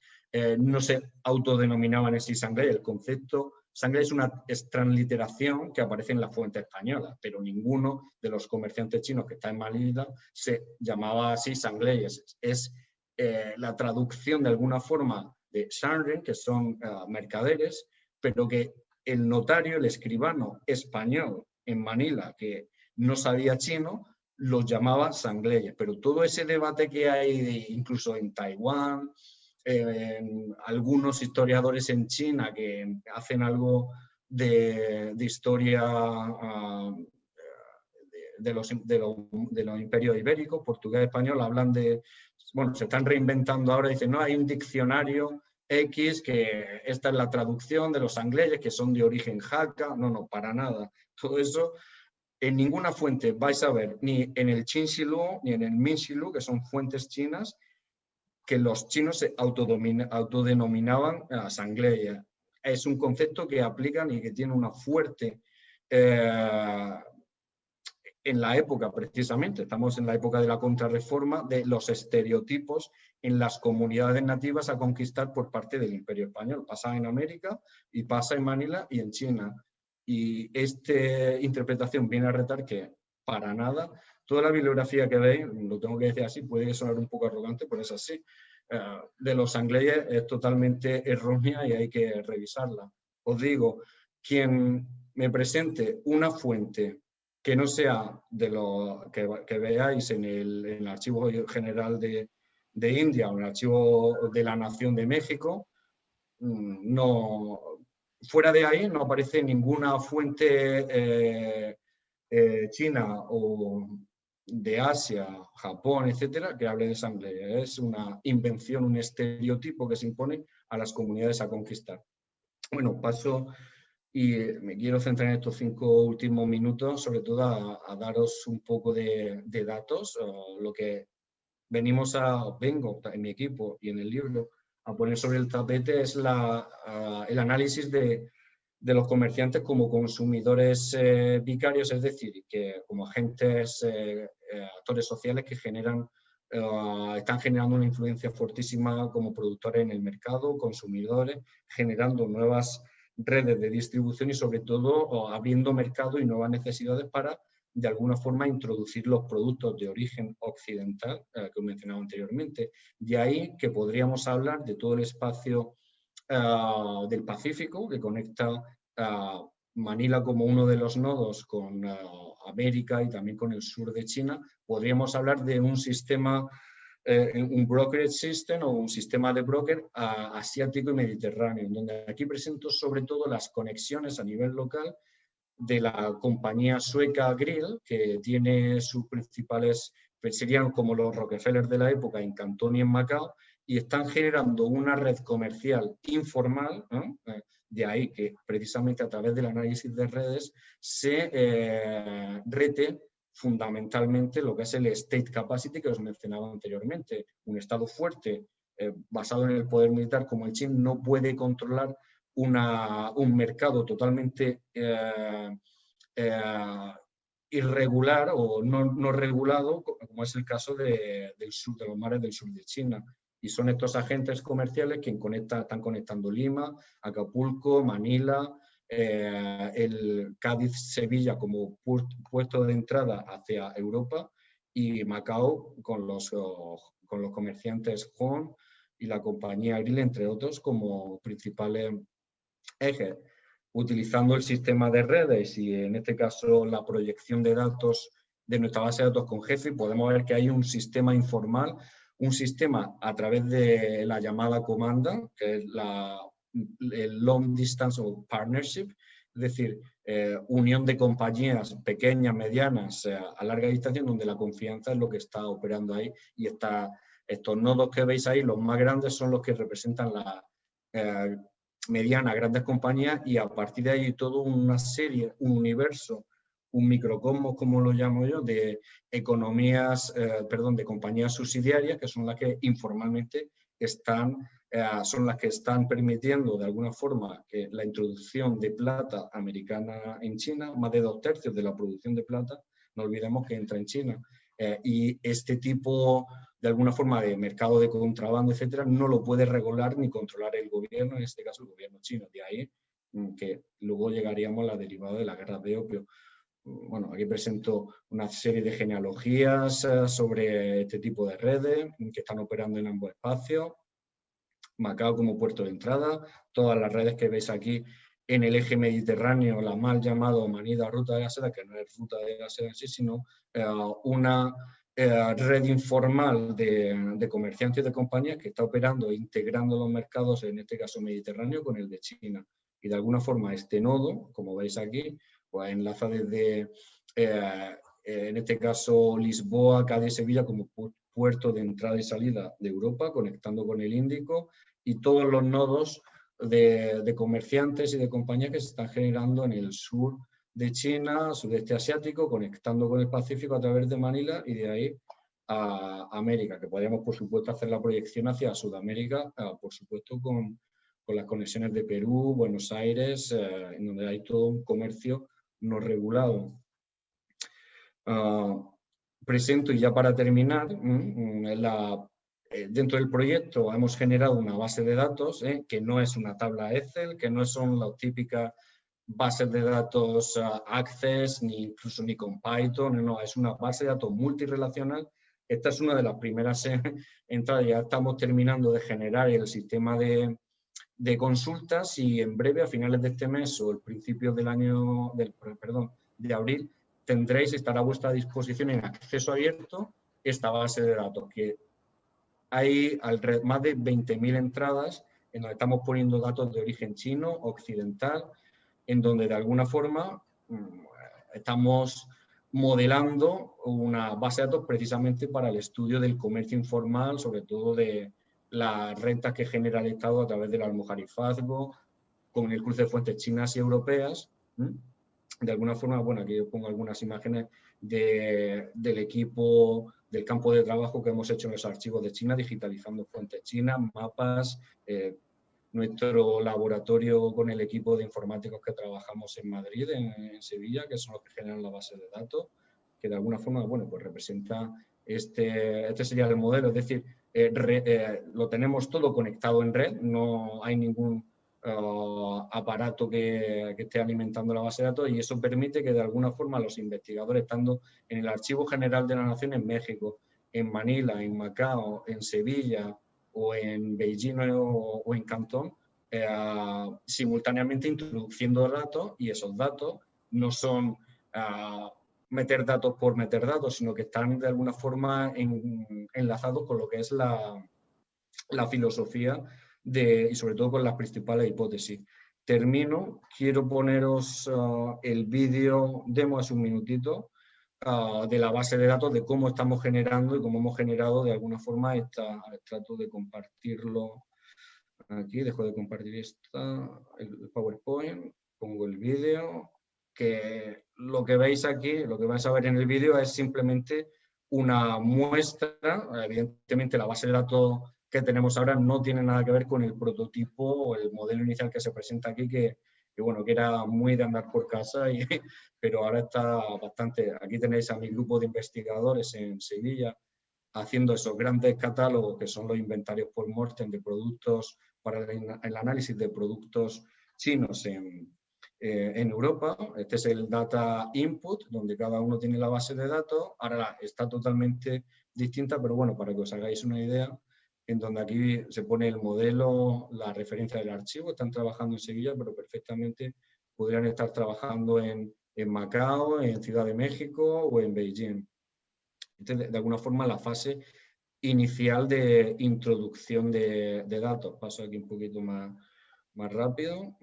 no se autodenominaban así Sangley. El concepto Sangley es una transliteración que aparece en la fuente española, pero ninguno de los comerciantes chinos que está en Manila se llamaba así Sangley. Es la traducción de alguna forma de Shangren, que son mercaderes, pero que el notario, el escribano español en Manila, que no sabía chino, los llamaba sangleyes, pero todo ese debate que hay incluso en Taiwán, algunos historiadores en China que hacen algo de historia de los imperios ibéricos, portugués, español, hablan de, bueno, se están reinventando ahora, dicen, no, hay un diccionario X, que esta es la traducción de los sangleyes, que son de origen Hakka. No, para nada. Todo eso, en ninguna fuente vais a ver, ni en el Qinxilu, ni en el Minxilu, que son fuentes chinas, que los chinos se autodenominaban sangleyes. Es un concepto que aplican y que tiene una fuerte... en la época, precisamente, estamos en la época de la contrarreforma, de los estereotipos en las comunidades nativas a conquistar por parte del Imperio Español. Pasa en América y pasa en Manila y en China. Y esta interpretación viene a retar que, para nada, toda la bibliografía que veis, lo tengo que decir así, puede sonar un poco arrogante, pero es así, de los sangleyes es totalmente errónea y hay que revisarla. Os digo, quien me presente una fuente que no sea de lo que veáis en el Archivo General de India o en el Archivo de la Nación de México, no, fuera de ahí no aparece ninguna fuente china o de Asia, Japón, etcétera, que hable de sangre. Es una invención, un estereotipo que se impone a las comunidades a conquistar. Bueno, paso... Y me quiero centrar en estos 5 últimos minutos, sobre todo a daros un poco de datos. Lo que vengo en mi equipo y en el libro a poner sobre el tapete es el análisis de los comerciantes como consumidores vicarios, es decir, que como agentes, actores sociales que están generando una influencia fortísima como productores en el mercado, consumidores, generando nuevas redes de distribución y sobre todo abriendo mercado y nuevas necesidades para de alguna forma introducir los productos de origen occidental que he mencionado anteriormente. De ahí que podríamos hablar de todo el espacio del Pacífico que conecta Manila como uno de los nodos con América y también con el sur de China. Podríamos hablar de un sistema un brokerage system o un sistema de broker asiático y mediterráneo, donde aquí presento sobre todo las conexiones a nivel local de la compañía sueca Grill, que tiene sus principales, serían como los Rockefeller de la época en Cantón y en Macao, y están generando una red comercial informal, ¿no? De ahí que precisamente a través del análisis de redes se rete fundamentalmente lo que es el state capacity que os mencionaba anteriormente. Un Estado fuerte basado en el poder militar como el China no puede controlar un mercado totalmente irregular o no regulado, como es el caso del sur, de los mares del sur de China. Y son estos agentes comerciales quienes están conectando Lima, Acapulco, Manila, el Cádiz-Sevilla como puesto de entrada hacia Europa y Macao con los comerciantes Hong y la compañía Grill, entre otros, como principales ejes. Utilizando el sistema de redes y en este caso la proyección de datos de nuestra base de datos con Gefi, podemos ver que hay un sistema informal, un sistema a través de la llamada comanda, que es el Long Distance o Partnership, es decir, unión de compañías pequeñas, medianas, a larga distancia, donde la confianza es lo que está operando ahí y estos nodos que veis ahí, los más grandes son los que representan la medianas, grandes compañías y a partir de ahí toda una serie, un universo, un microcosmos, como lo llamo yo, de economías, de compañías subsidiarias que son las que informalmente son las que están permitiendo de alguna forma que la introducción de plata americana en China, más de 2/3 de la producción de plata, no olvidemos que entra en China. Y este tipo, de alguna forma, de mercado de contrabando, etcétera, no lo puede regular ni controlar el gobierno, en este caso el gobierno chino. De ahí que luego llegaríamos a la derivada de la guerra de opio. Bueno, aquí presento una serie de genealogías sobre este tipo de redes que están operando en ambos espacios. Macao como puerto de entrada, todas las redes que veis aquí en el eje mediterráneo, la mal llamada Manila Ruta de la Seda, que no es Ruta de la Seda en sí, sino una red informal de comerciantes y de compañías que está operando e integrando los mercados, en este caso mediterráneo, con el de China. Y de alguna forma este nodo, como veis aquí, pues enlaza desde, en este caso, Lisboa, Cádiz, Sevilla, como puerto de entrada y salida de Europa, conectando con el Índico, y todos los nodos de comerciantes y de compañías que se están generando en el sur de China, sudeste asiático, conectando con el Pacífico a través de Manila y de ahí a América, que podríamos, por supuesto, hacer la proyección hacia Sudamérica, por supuesto, con las conexiones de Perú, Buenos Aires, en donde hay todo un comercio no regulado. Presento, y ya para terminar, dentro del proyecto hemos generado una base de datos que no es una tabla Excel, que no son las típicas bases de datos Access, ni incluso ni con Python, no, es una base de datos multirelacional. Esta es una de las primeras entradas, ya estamos terminando de generar el sistema de consultas y en breve, a finales de este mes o el principio del año, de abril, tendréis, estará a vuestra disposición en acceso abierto esta base de datos, que hay más de 20.000 entradas en donde estamos poniendo datos de origen chino, occidental, en donde de alguna forma estamos modelando una base de datos precisamente para el estudio del comercio informal, sobre todo de las rentas que genera el Estado a través del almojarifazgo, con el cruce de fuentes chinas y europeas. De alguna forma, bueno, aquí os pongo algunas imágenes del equipo, del campo de trabajo que hemos hecho en los archivos de China, digitalizando fuentes chinas, mapas, nuestro laboratorio con el equipo de informáticos que trabajamos en Madrid, en Sevilla, que son los que generan la base de datos, que de alguna forma, bueno, pues representa este sería el modelo, es decir, lo tenemos todo conectado en red, no hay ningún aparato que esté alimentando la base de datos, y eso permite que de alguna forma los investigadores, estando en el Archivo General de la Nación en México, en Manila, en Macao, en Sevilla o en Beijing o en Cantón, simultáneamente introduciendo datos, y esos datos no son meter datos por meter datos, sino que están de alguna forma enlazados con lo que es la filosofía y sobre todo con las principales hipótesis. Termino, quiero poneros el vídeo demo, es un minutito, de la base de datos, de cómo estamos generando y cómo hemos generado de alguna forma trato de compartirlo aquí, dejo de compartir el PowerPoint, pongo el vídeo, que lo que veis aquí, lo que vais a ver en el vídeo es simplemente una muestra. Evidentemente la base de datos que tenemos ahora no tiene nada que ver con el prototipo o el modelo inicial que se presenta aquí, que bueno, que era muy de andar por casa, pero ahora está bastante. Aquí tenéis a mi grupo de investigadores en Sevilla haciendo esos grandes catálogos que son los inventarios por mortem de productos para el análisis de productos chinos en Europa. Este es el data input, donde cada uno tiene la base de datos. Ahora está totalmente distinta, pero bueno, para que os hagáis una idea, en donde aquí se pone el modelo, la referencia del archivo. Están trabajando en Sevilla, pero perfectamente podrían estar trabajando en Macao, en Ciudad de México o en Beijing. Entonces, de alguna forma, la fase inicial de introducción de datos. Paso aquí un poquito más rápido.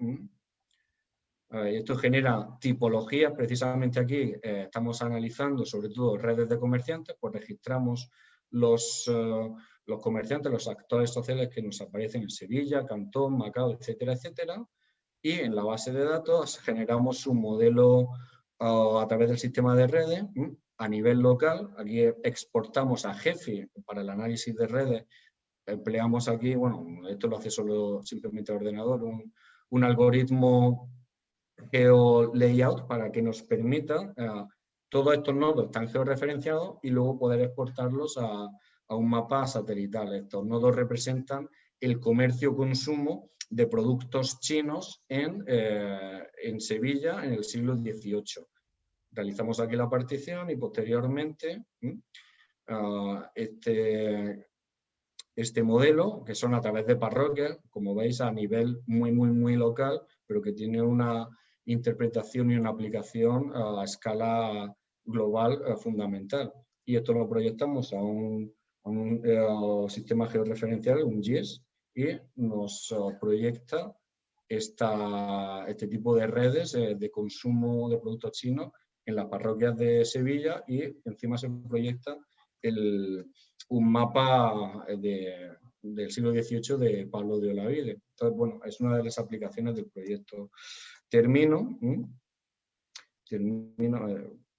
Esto genera tipologías. Precisamente aquí estamos analizando sobre todo redes de comerciantes, pues registramos los comerciantes, los actores sociales que nos aparecen en Sevilla, Cantón, Macao, etcétera, etcétera. Y en la base de datos generamos un modelo a través del sistema de redes a nivel local. Aquí exportamos a GEFI para el análisis de redes. Empleamos aquí, bueno, esto lo hace solo simplemente el ordenador, un algoritmo GeoLayout para que nos permita, todos estos nodos están georreferenciados y luego poder exportarlos a un mapa satelital. Estos nodos representan el comercio-consumo de productos chinos en Sevilla en el siglo XVIII. Realizamos aquí la partición y posteriormente este modelo, que son a través de parroquias, como veis, a nivel muy local, pero que tiene una interpretación y una aplicación a escala global fundamental. Y esto lo proyectamos a un sistema georreferencial, un GIS, y nos proyecta este tipo de redes de consumo de productos chinos en las parroquias de Sevilla, y encima se proyecta un mapa del siglo XVIII de Pablo de Olavide. Entonces, bueno, es una de las aplicaciones del proyecto. Termino,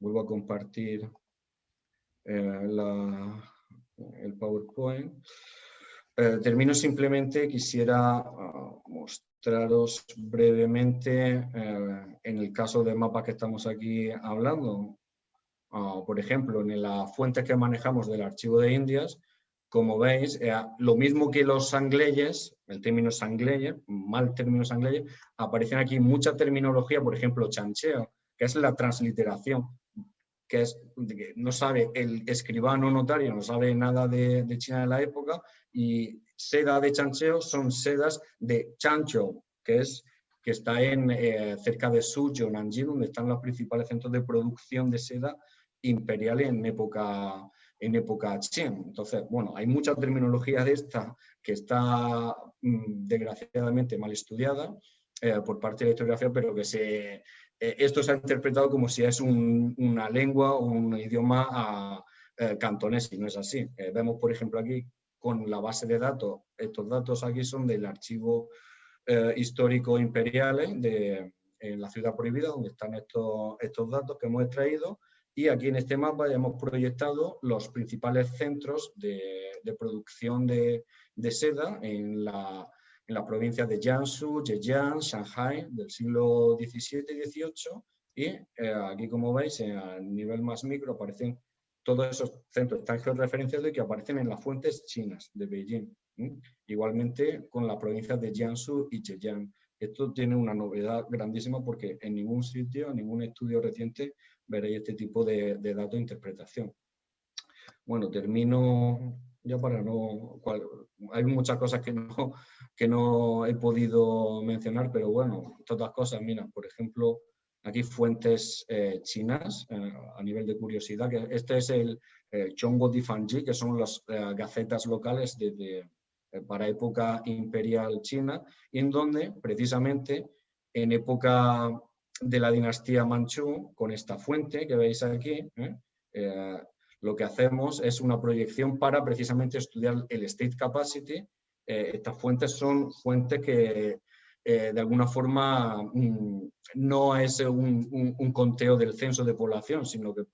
vuelvo a compartir el PowerPoint. Termino simplemente, quisiera mostraros brevemente, en el caso del mapa que estamos aquí hablando, por ejemplo, en las fuentes que manejamos del archivo de Indias, como veis, lo mismo que los sangleyes, el término sangleye, mal término sangleye, aparecen aquí mucha terminología, por ejemplo, chancheo, que es la transliteración, que es que no sabe el escribano notario, no sabe nada de China de la época, y seda de chancheo son sedas de Chanchou, que está cerca de Suzhou, Nanjing, donde están los principales centros de producción de seda imperial en época Qing. Entonces, bueno, hay mucha terminología de esta que está desgraciadamente mal estudiada por parte de la historiografía, pero que esto se ha interpretado como si es una lengua o un idioma cantonés, y no es así. Vemos, por ejemplo, aquí con la base de datos, estos datos aquí son del archivo histórico imperial en la ciudad prohibida, donde están estos datos que hemos extraído, y aquí en este mapa ya hemos proyectado los principales centros de producción de seda en las provincias de Jiangsu, Zhejiang, Shanghai, del siglo XVII y XVIII, y aquí, como veis, a nivel más micro aparecen todos esos centros, están georreferenciados y que aparecen en las fuentes chinas de Beijing. Igualmente con las provincias de Jiangsu y Zhejiang. Esto tiene una novedad grandísima, porque en ningún sitio, en ningún estudio reciente, veréis este tipo de datos de interpretación. Bueno, termino ya para no... Hay muchas cosas que no he podido mencionar, pero bueno, todas cosas, mira, por ejemplo, aquí fuentes chinas a nivel de curiosidad, que este es el Zhongguo Difanji, que son las gacetas locales para época imperial china, y en donde precisamente en época de la dinastía Manchú, con esta fuente que veis aquí, lo que hacemos es una proyección para precisamente estudiar el state capacity. Estas fuentes son fuentes que de alguna forma no es un conteo del censo de población, sino que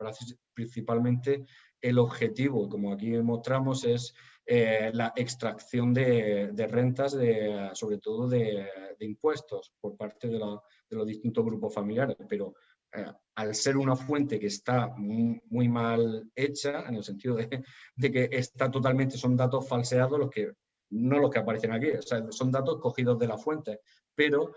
principalmente el objetivo, como aquí mostramos, es la extracción de rentas, sobre todo de impuestos por parte de los distintos grupos familiares, pero al ser una fuente que está muy mal hecha, en el sentido de que está totalmente, son datos falseados no los que aparecen aquí, o sea, son datos cogidos de la fuente, pero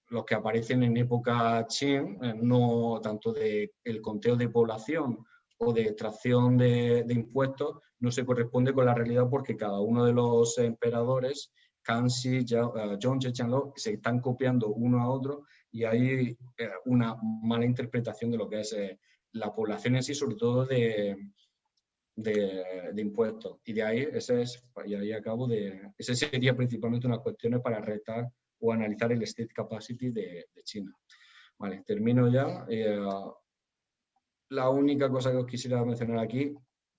los que aparecen en época Qing, no tanto del conteo de población o de extracción de impuestos, no se corresponde con la realidad, porque cada uno de los emperadores, Kangxi, Zhongzhi, Qianlong, se están copiando uno a otro, y hay una mala interpretación de lo que es la población en sí, sobre todo de impuestos. Y de ahí, ese sería principalmente unas cuestiones para retar o analizar el state capacity de China. Vale, termino ya. La única cosa que os quisiera mencionar aquí,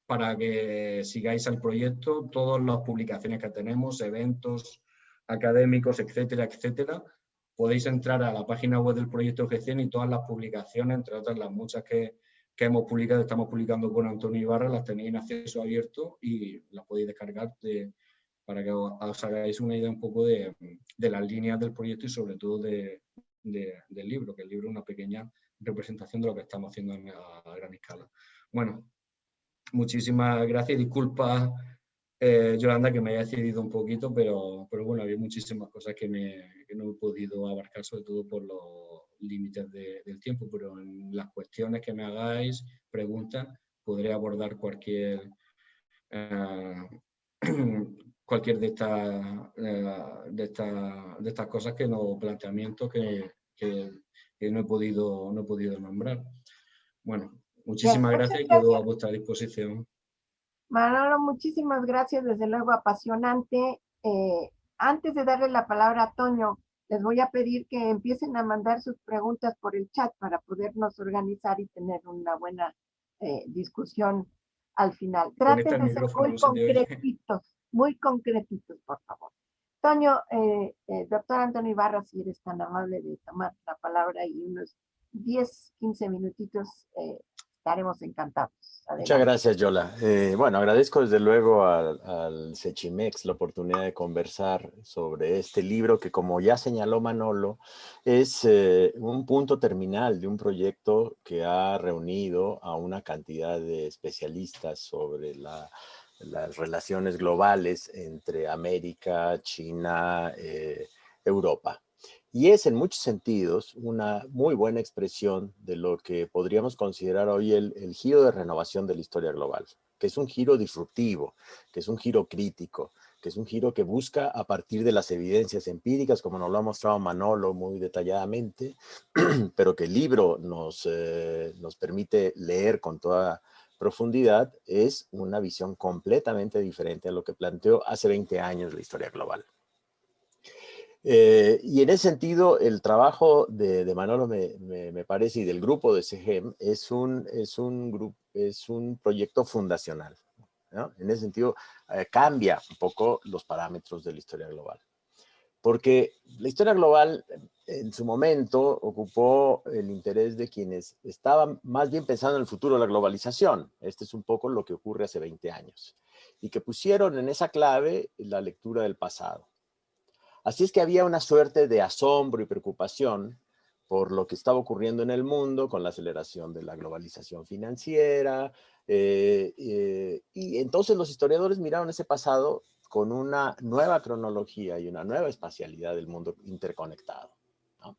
para que sigáis el proyecto, todas las publicaciones que tenemos, eventos académicos, etcétera, etcétera, podéis entrar a la página web del proyecto GCN, y todas las publicaciones, entre otras las muchas que hemos publicado, estamos publicando con Antonio Ibarra, las tenéis en acceso abierto y las podéis descargar para que os hagáis una idea un poco de las líneas del proyecto, y sobre todo del libro, que el libro es una pequeña representación de lo que estamos haciendo a gran escala. Bueno, muchísimas gracias. Disculpa, Yolanda, que me haya cedido un poquito, pero bueno, había muchísimas cosas que no he podido abarcar, sobre todo por los límites del tiempo, pero en las cuestiones que me hagáis, preguntas, podré abordar cualquier de estas cosas planteamientos que no he podido nombrar. Bueno, Muchísimas Bien, gracias muchas y quedo a gracias. vuestra disposición. Manolo, muchísimas gracias, desde luego apasionante. Antes de darle la palabra a Toño, les voy a pedir que empiecen a mandar sus preguntas por el chat para podernos organizar y tener una buena discusión al final. Conecta Traten el de ser micrófono, no se te oye. muy concretitos, por favor. Toño, doctor Antonio Ibarra, si eres tan amable de tomar la palabra y unos 10, 15 minutitos, estaremos encantados. Muchas Adelante. gracias, Yola. Bueno, agradezco desde luego al Sechimex la oportunidad de conversar sobre este libro que, como ya señaló Manolo, es un punto terminal de un proyecto que ha reunido a una cantidad de especialistas sobre las relaciones globales entre América, China, Europa. Y es en muchos sentidos una muy buena expresión de lo que podríamos considerar hoy el giro de renovación de la historia global, que es un giro disruptivo, que es un giro crítico, que es un giro que busca a partir de las evidencias empíricas, como nos lo ha mostrado Manolo muy detalladamente, pero que el libro nos permite leer con toda profundidad, es una visión completamente diferente a lo que planteó hace 20 años la historia global. Y en ese sentido, el trabajo de Manolo me parece, y del grupo de SEGEM, es un proyecto fundacional, ¿no? En ese sentido, cambia un poco los parámetros de la historia global. Porque la historia global, en su momento, ocupó el interés de quienes estaban más bien pensando en el futuro de la globalización. Este es un poco lo que ocurre hace 20 años. Y que pusieron en esa clave la lectura del pasado. Así es que había una suerte de asombro y preocupación por lo que estaba ocurriendo en el mundo con la aceleración de la globalización financiera. Y entonces los historiadores miraron ese pasado con una nueva cronología y una nueva espacialidad del mundo interconectado, ¿no?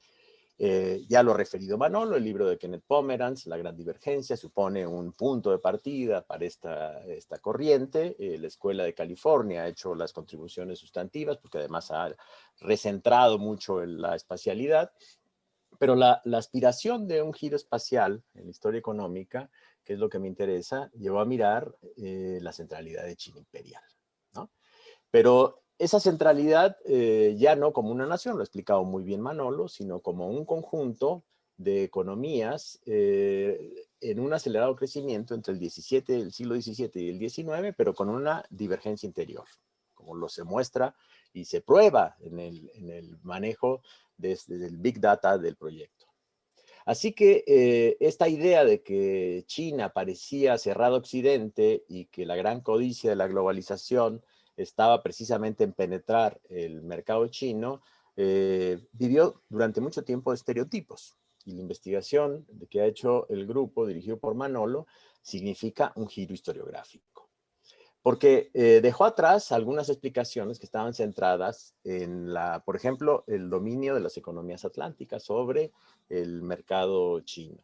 Ya lo ha referido Manolo, el libro de Kenneth Pomeranz, La Gran Divergencia, supone un punto de partida para esta corriente. La Escuela de California ha hecho las contribuciones sustantivas porque además ha recentrado mucho en la espacialidad. Pero la aspiración de un giro espacial en la historia económica, que es lo que me interesa, llevó a mirar la centralidad de China imperial, ¿no? Pero esa centralidad ya no como una nación, lo ha explicado muy bien Manolo, sino como un conjunto de economías en un acelerado crecimiento entre el siglo XVII y el XIX, pero con una divergencia interior, como lo se muestra y se prueba en el manejo desde el Big Data del proyecto. Así que esta idea de que China parecía cerrado a Occidente y que la gran codicia de la globalización estaba precisamente en penetrar el mercado chino, vivió durante mucho tiempo de estereotipos. Y la investigación que ha hecho el grupo dirigido por Manolo significa un giro historiográfico. Porque dejó atrás algunas explicaciones que estaban centradas en, por ejemplo, el dominio de las economías atlánticas sobre el mercado chino.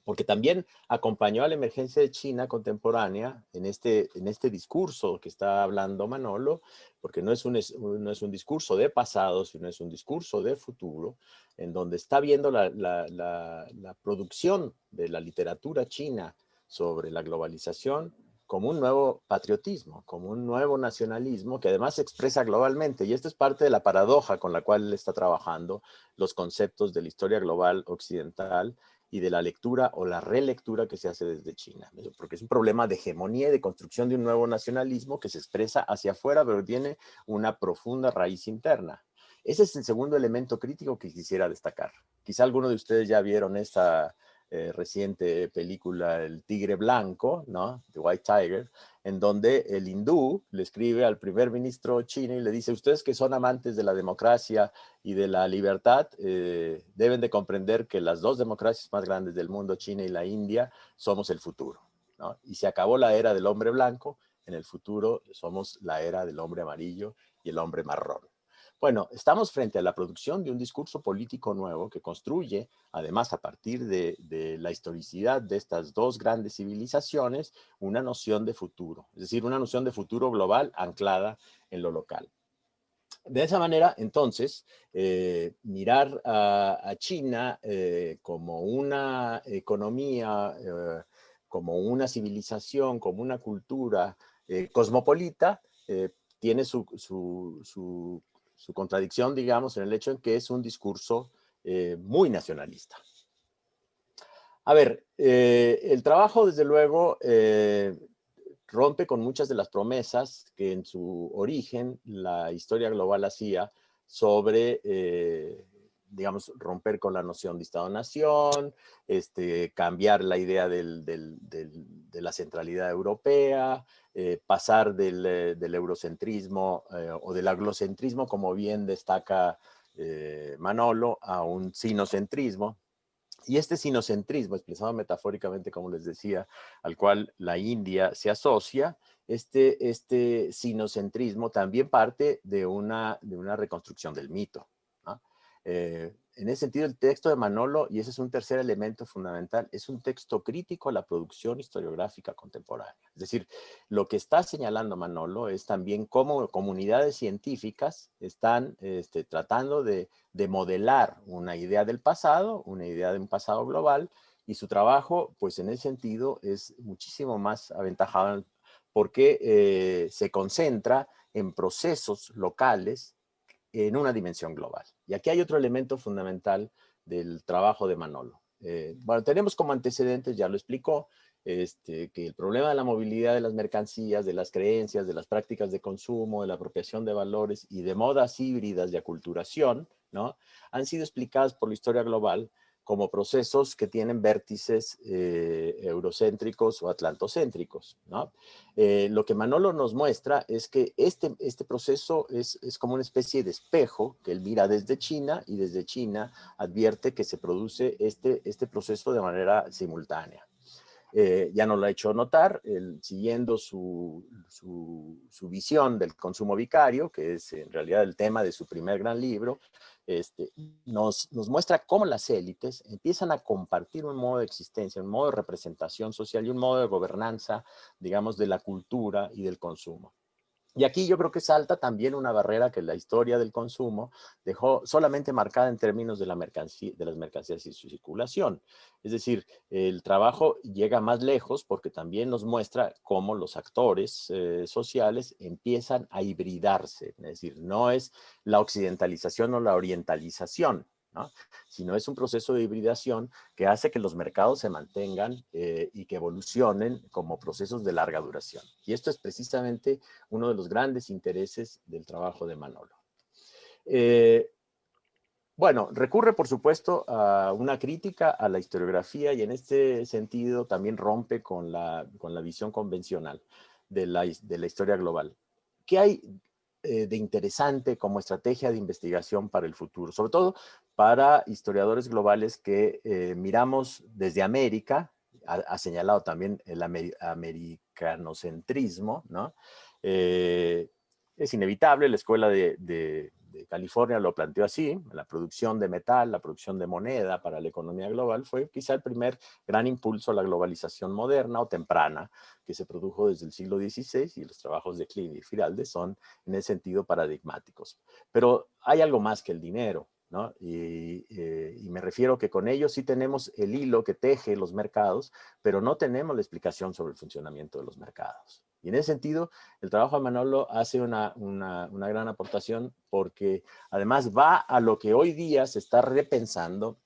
Porque también acompañó a la emergencia de China contemporánea en este discurso que está hablando Manolo, porque no es un discurso de pasado, sino es un discurso de futuro, en donde está viendo la producción de la literatura china sobre la globalización como un nuevo patriotismo, como un nuevo nacionalismo que además se expresa globalmente. Y esto es parte de la paradoja con la cual él está trabajando los conceptos de la historia global occidental y de la lectura o la relectura que se hace desde China, porque es un problema de hegemonía y de construcción de un nuevo nacionalismo que se expresa hacia afuera, pero tiene una profunda raíz interna. Ese es el segundo elemento crítico que quisiera destacar. Quizá algunos de ustedes ya vieron esta reciente película El Tigre Blanco, ¿no? The White Tiger, en donde el hindú le escribe al primer ministro chino y le dice: ustedes que son amantes de la democracia y de la libertad, deben de comprender que las dos democracias más grandes del mundo, China y la India, somos el futuro, ¿no? Y se acabó la era del hombre blanco, en el futuro somos la era del hombre amarillo y el hombre marrón. Bueno, estamos frente a la producción de un discurso político nuevo que construye, además a partir de la historicidad de estas dos grandes civilizaciones, una noción de futuro, es decir, una noción de futuro global anclada en lo local. De esa manera, entonces, mirar a China como una economía, como una civilización, como una cultura cosmopolita, tiene su contradicción, digamos, en el hecho en que es un discurso muy nacionalista. A ver, el trabajo, desde luego, rompe con muchas de las promesas que en su origen la historia global hacía sobre, digamos, romper con la noción de Estado-nación, cambiar la idea de la centralidad europea, pasar del eurocentrismo o del anglocentrismo, como bien destaca Manolo, a un sinocentrismo. Y este sinocentrismo, expresado metafóricamente, como les decía, al cual la India se asocia, este sinocentrismo también parte de una reconstrucción del mito, ¿no? En ese sentido, el texto de Manolo, y ese es un tercer elemento fundamental, es un texto crítico a la producción historiográfica contemporánea. Es decir, lo que está señalando Manolo es también cómo comunidades científicas están tratando de modelar una idea del pasado, una idea de un pasado global, y su trabajo, pues en ese sentido, es muchísimo más aventajado porque se concentra en procesos locales en una dimensión global. Y aquí hay otro elemento fundamental del trabajo de Manolo. Bueno, tenemos como antecedentes, ya lo explicó, que el problema de la movilidad de las mercancías, de las creencias, de las prácticas de consumo, de la apropiación de valores y de modas híbridas de aculturación, ¿no?, han sido explicadas por la historia global como procesos que tienen vértices eurocéntricos o atlantocéntricos, ¿no? Lo que Manolo nos muestra es que este proceso es como una especie de espejo que él mira desde China, y desde China advierte que se produce este proceso de manera simultánea. Ya nos lo ha hecho notar, siguiendo su visión del consumo vicario, que es en realidad el tema de su primer gran libro, nos muestra cómo las élites empiezan a compartir un modo de existencia, un modo de representación social y un modo de gobernanza, digamos, de la cultura y del consumo. Y aquí yo creo que salta también una barrera que la historia del consumo dejó solamente marcada en términos de las mercancías y su circulación. Es decir, el trabajo llega más lejos porque también nos muestra cómo los actores sociales empiezan a hibridarse. Es decir, no es la occidentalización o la orientalización, ¿no?, sino es un proceso de hibridación que hace que los mercados se mantengan y que evolucionen como procesos de larga duración. Y esto es precisamente uno de los grandes intereses del trabajo de Manolo. Bueno, recurre, por supuesto, a una crítica a la historiografía, y en este sentido también rompe con la visión convencional de la historia global. ¿Qué hay de interesante como estrategia de investigación para el futuro? Sobre todo para historiadores globales que miramos desde América, ha señalado también el americanocentrismo, ¿no? Es inevitable, la escuela de California lo planteó así: la producción de metal, la producción de moneda para la economía global fue quizá el primer gran impulso a la globalización moderna o temprana que se produjo desde el siglo XVI, y los trabajos de Klein y Firalde son en ese sentido paradigmáticos. Pero hay algo más que el dinero, ¿no? Y me refiero que con ello sí tenemos el hilo que teje los mercados, pero no tenemos la explicación sobre el funcionamiento de los mercados. Y en ese sentido, el trabajo de Manolo hace una gran aportación, porque además va a lo que hoy día se está repensando.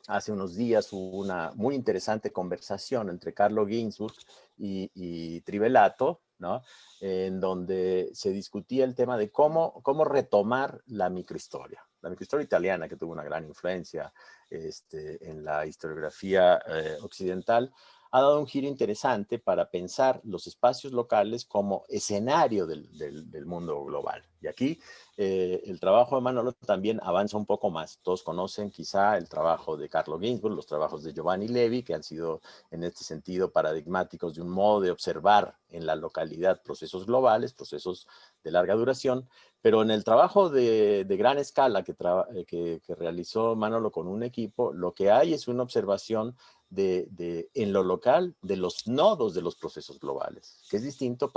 Hace unos días hubo una muy interesante conversación entre Carlo Ginzburg y Trivelato, ¿no?, en donde se discutía el tema de cómo retomar la microhistoria. La microhistoria italiana, que tuvo una gran influencia en la historiografía occidental, ha dado un giro interesante para pensar los espacios locales como escenario del mundo global. Y aquí el trabajo de Manolo también avanza un poco más. Todos conocen quizá el trabajo de Carlo Ginzburg, los trabajos de Giovanni Levi, que han sido en este sentido paradigmáticos de un modo de observar en la localidad procesos globales, procesos de larga duración. Pero en el trabajo de gran escala que realizó Manolo con un equipo, lo que hay es una observación en lo local de los nodos de los procesos globales, que es distinto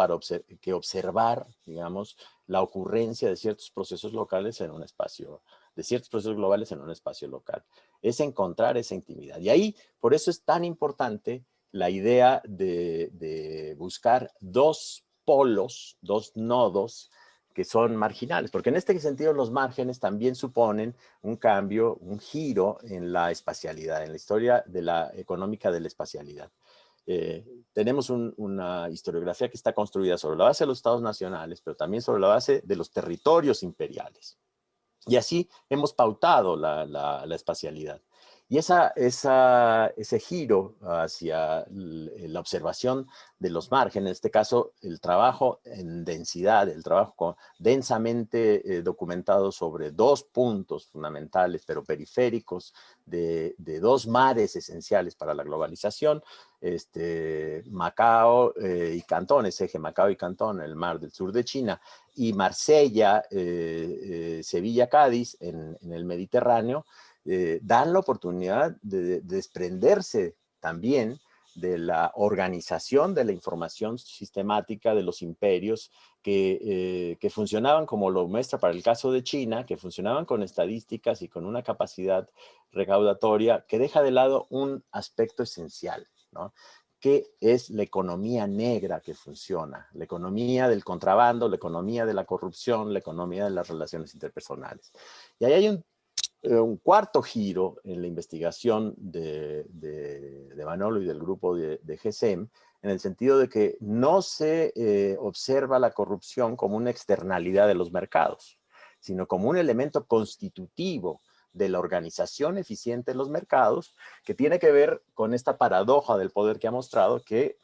que observar, digamos, la ocurrencia de ciertos procesos locales en un espacio, de ciertos procesos globales en un espacio local. Es encontrar esa intimidad. Y ahí, por eso es tan importante la idea de buscar dos polos, dos nodos que son marginales, porque en este sentido los márgenes también suponen un cambio, un giro en la espacialidad, en la historia de la económica de la espacialidad. Tenemos una historiografía que está construida sobre la base de los estados nacionales, pero también sobre la base de los territorios imperiales. Y así hemos pautado la espacialidad. Y ese giro hacia la observación de los márgenes, en este caso el trabajo en densidad, el trabajo densamente documentado sobre dos puntos fundamentales, pero periféricos, de dos mares esenciales para la globalización, Macao y Cantón, ese eje Macao y Cantón, el mar del sur de China, y Marsella, Sevilla, Cádiz, en el Mediterráneo, dan la oportunidad de desprenderse también de la organización de la información sistemática de los imperios que funcionaban, como lo muestra para el caso de China, que funcionaban con estadísticas y con una capacidad recaudatoria que deja de lado un aspecto esencial, ¿no? Que es la economía negra que funciona, la economía del contrabando, la economía de la corrupción, la economía de las relaciones interpersonales. Y ahí hay un cuarto giro en la investigación de Manolo y del grupo de GESEM, en el sentido de que no se observa la corrupción como una externalidad de los mercados, sino como un elemento constitutivo de la organización eficiente de los mercados, que tiene que ver con esta paradoja del poder que ha mostrado, que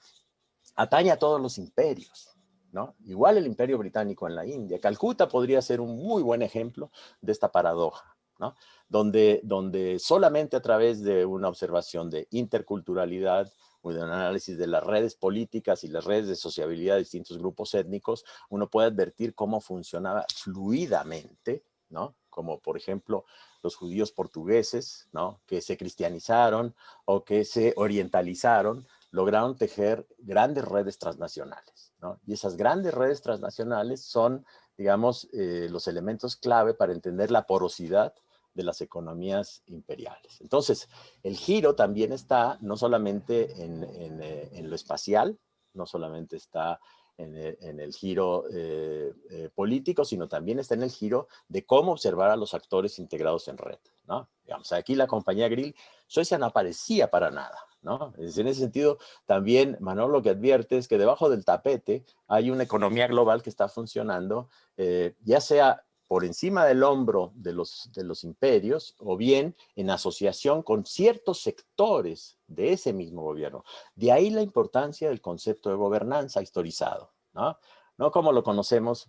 atañe a todos los imperios, ¿no? Igual el imperio británico en la India. Calcuta podría ser un muy buen ejemplo de esta paradoja, ¿no? Donde solamente a través de una observación de interculturalidad, de un análisis de las redes políticas y las redes de sociabilidad de distintos grupos étnicos, uno puede advertir cómo funcionaba fluidamente, ¿no? Como por ejemplo los judíos portugueses, ¿no? Que se cristianizaron o que se orientalizaron, lograron tejer grandes redes transnacionales, ¿no? Y esas grandes redes transnacionales son, digamos, los elementos clave para entender la porosidad de las economías imperiales. Entonces, el giro también está no solamente en lo espacial, no solamente está en el giro político, sino también está en el giro de cómo observar a los actores integrados en red, ¿no? Digamos, aquí la compañía Grill, Suecia no aparecía para nada, ¿no? En ese sentido, también, Manolo, lo que advierte es que debajo del tapete hay una economía global que está funcionando, ya sea por encima del hombro de los imperios o bien en asociación con ciertos sectores de ese mismo gobierno. De ahí la importancia del concepto de gobernanza historizado, ¿no? No como lo conocemos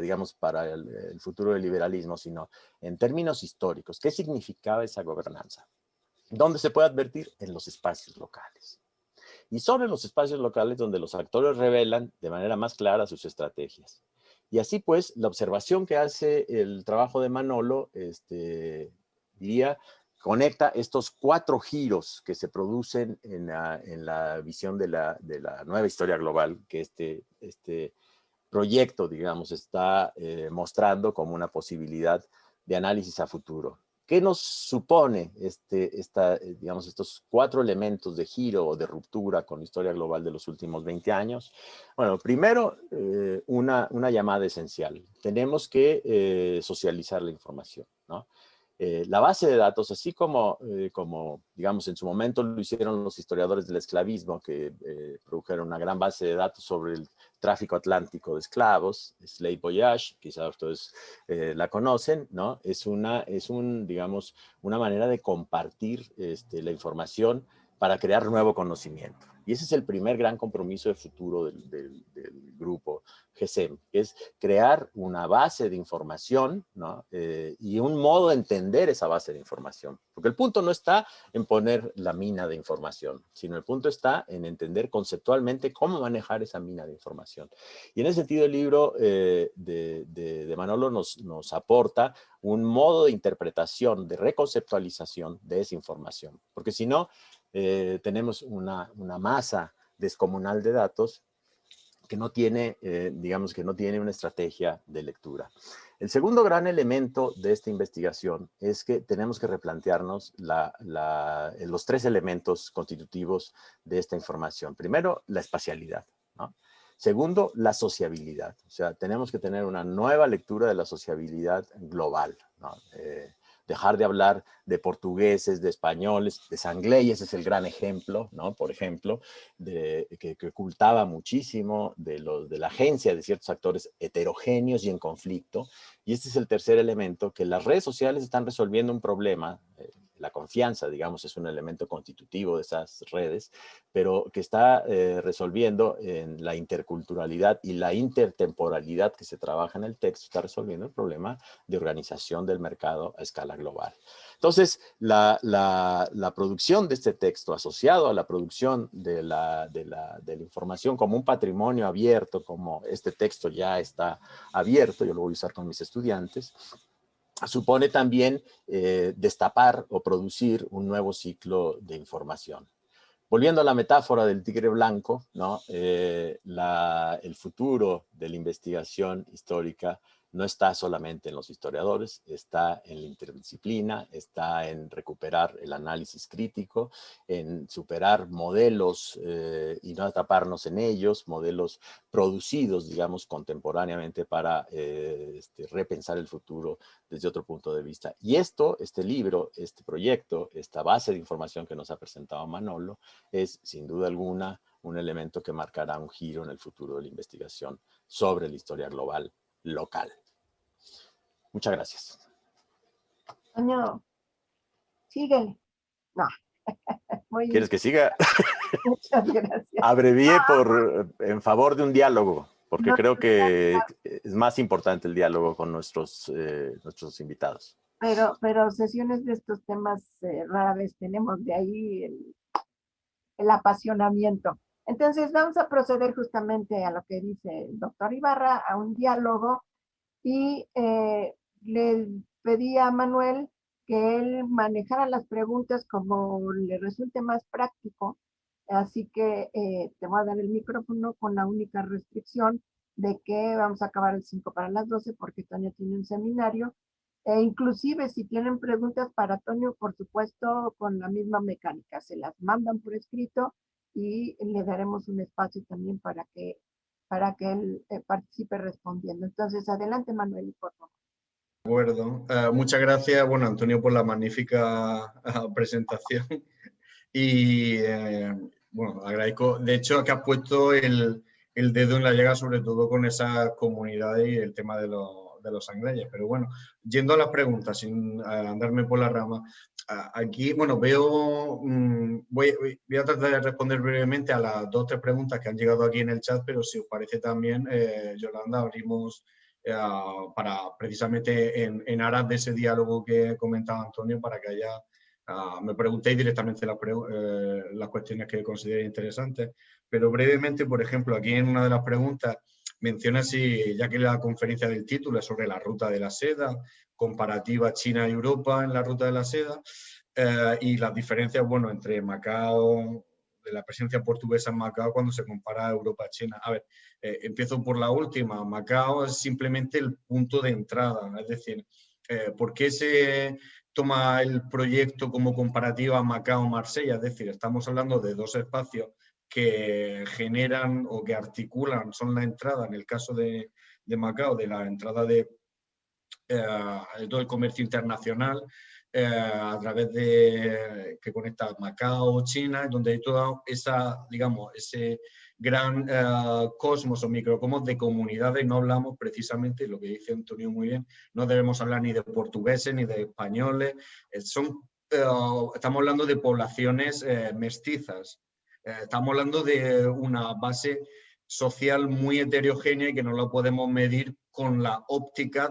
digamos, para el futuro del liberalismo, sino en términos históricos. ¿Qué significaba esa gobernanza? ¿Dónde se puede advertir? En los espacios locales. Y son en los espacios locales donde los actores revelan de manera más clara sus estrategias. Y así pues, la observación que hace el trabajo de Manolo, diría, conecta estos cuatro giros que se producen en la visión de la nueva historia global que este proyecto, digamos, está mostrando como una posibilidad de análisis a futuro. ¿Qué nos supone digamos, estos cuatro elementos de giro o de ruptura con la historia global de los últimos 20 años? Bueno, primero, una llamada esencial. Tenemos que socializar la información, ¿no? La base de datos, así como, digamos, en su momento lo hicieron los historiadores del esclavismo, que produjeron una gran base de datos sobre el tráfico atlántico de esclavos, Slave Voyage, quizás ustedes la conocen, ¿no? Digamos, una manera de compartir la información para crear nuevo conocimiento. Y ese es el primer gran compromiso de futuro del grupo GESEM, que es crear una base de información, ¿no? Y un modo de entender esa base de información. Porque el punto no está en poner la mina de información, sino el punto está en entender conceptualmente cómo manejar esa mina de información. Y en ese sentido el libro de Manolo nos aporta un modo de interpretación, de reconceptualización de esa información. Porque si no, tenemos una masa descomunal de datos que no tiene, digamos que no tiene una estrategia de lectura. El segundo gran elemento de esta investigación es que tenemos que replantearnos los tres elementos constitutivos de esta información. Primero, la espacialidad, ¿no? Segundo, la sociabilidad. O sea, tenemos que tener una nueva lectura de la sociabilidad global, ¿no? Dejar de hablar de portugueses, de españoles, de sangleyes es el gran ejemplo, ¿no? Por ejemplo, que ocultaba muchísimo de la agencia de ciertos actores heterogéneos y en conflicto. Y este es el tercer elemento, que las redes sociales están resolviendo un problema. La confianza, digamos, es un elemento constitutivo de esas redes, pero que está resolviendo en la interculturalidad y la intertemporalidad que se trabaja en el texto, está resolviendo el problema de organización del mercado a escala global. Entonces, la producción de este texto asociado a la producción de la información como un patrimonio abierto, como este texto ya está abierto, yo lo voy a usar con mis estudiantes, supone también destapar o producir un nuevo ciclo de información. Volviendo a la metáfora del tigre blanco, ¿no? El futuro de la investigación histórica no está solamente en los historiadores, está en la interdisciplina, está en recuperar el análisis crítico, en superar modelos y no atraparnos en ellos, modelos producidos, digamos, contemporáneamente para repensar el futuro desde otro punto de vista. Y este libro, este proyecto, esta base de información que nos ha presentado Manolo, es sin duda alguna un elemento que marcará un giro en el futuro de la investigación sobre la historia global local. Muchas gracias. Toño, síguele. No. ¿Quieres que siga? Muchas gracias. Abrevié en favor de un diálogo, porque creo que es más importante el diálogo con nuestros invitados. Pero sesiones de estos temas rara vez tenemos, de ahí el apasionamiento. Entonces vamos a proceder justamente a lo que dice el doctor Ibarra, a un diálogo, y le pedí a Manuel que él manejara las preguntas como le resulte más práctico. Así que te voy a dar el micrófono con la única restricción de que vamos a acabar el 5 para las 12 porque Toño tiene un seminario. E inclusive si tienen preguntas para Toño, por supuesto, con la misma mecánica, se las mandan por escrito y le daremos un espacio también para que él participe respondiendo. Entonces, adelante, Manuel, por favor. De acuerdo. Muchas gracias, bueno, Antonio, por la magnífica presentación. Y bueno, agradezco, de hecho, que has puesto el dedo en la llaga, sobre todo con esas comunidades y el tema de los sangleyes. Pero bueno, yendo a las preguntas, sin andarme por la rama, aquí, bueno, veo, voy a tratar de responder brevemente a las 2 o 3 preguntas que han llegado aquí en el chat, pero si os parece también, Yolanda, abrimos para precisamente en aras de ese diálogo que comentaba Antonio, para que haya... me preguntéis directamente las cuestiones que consideréis interesantes, pero brevemente, por ejemplo, aquí en una de las preguntas menciona ya que la conferencia del título es sobre la ruta de la seda, comparativa China y Europa en la ruta de la seda, y las diferencias, bueno, entre Macao, de la presencia portuguesa en Macao cuando se compara a Europa-China. A ver, empiezo por la última. Macao es simplemente el punto de entrada, es decir, ¿por qué se toma el proyecto como comparativa Macao-Marsella? Es decir, estamos hablando de 2 espacios que generan o que articulan, son la entrada, en el caso de Macao, de la entrada de todo el comercio internacional a través de que conecta Macao, China, donde hay toda esa, digamos, ese gran cosmos o microcosmos de comunidades. No hablamos precisamente, lo que dice Antonio muy bien, no debemos hablar ni de portugueses ni de españoles, estamos hablando de poblaciones mestizas, estamos hablando de una base social muy heterogénea y que no lo podemos medir con la óptica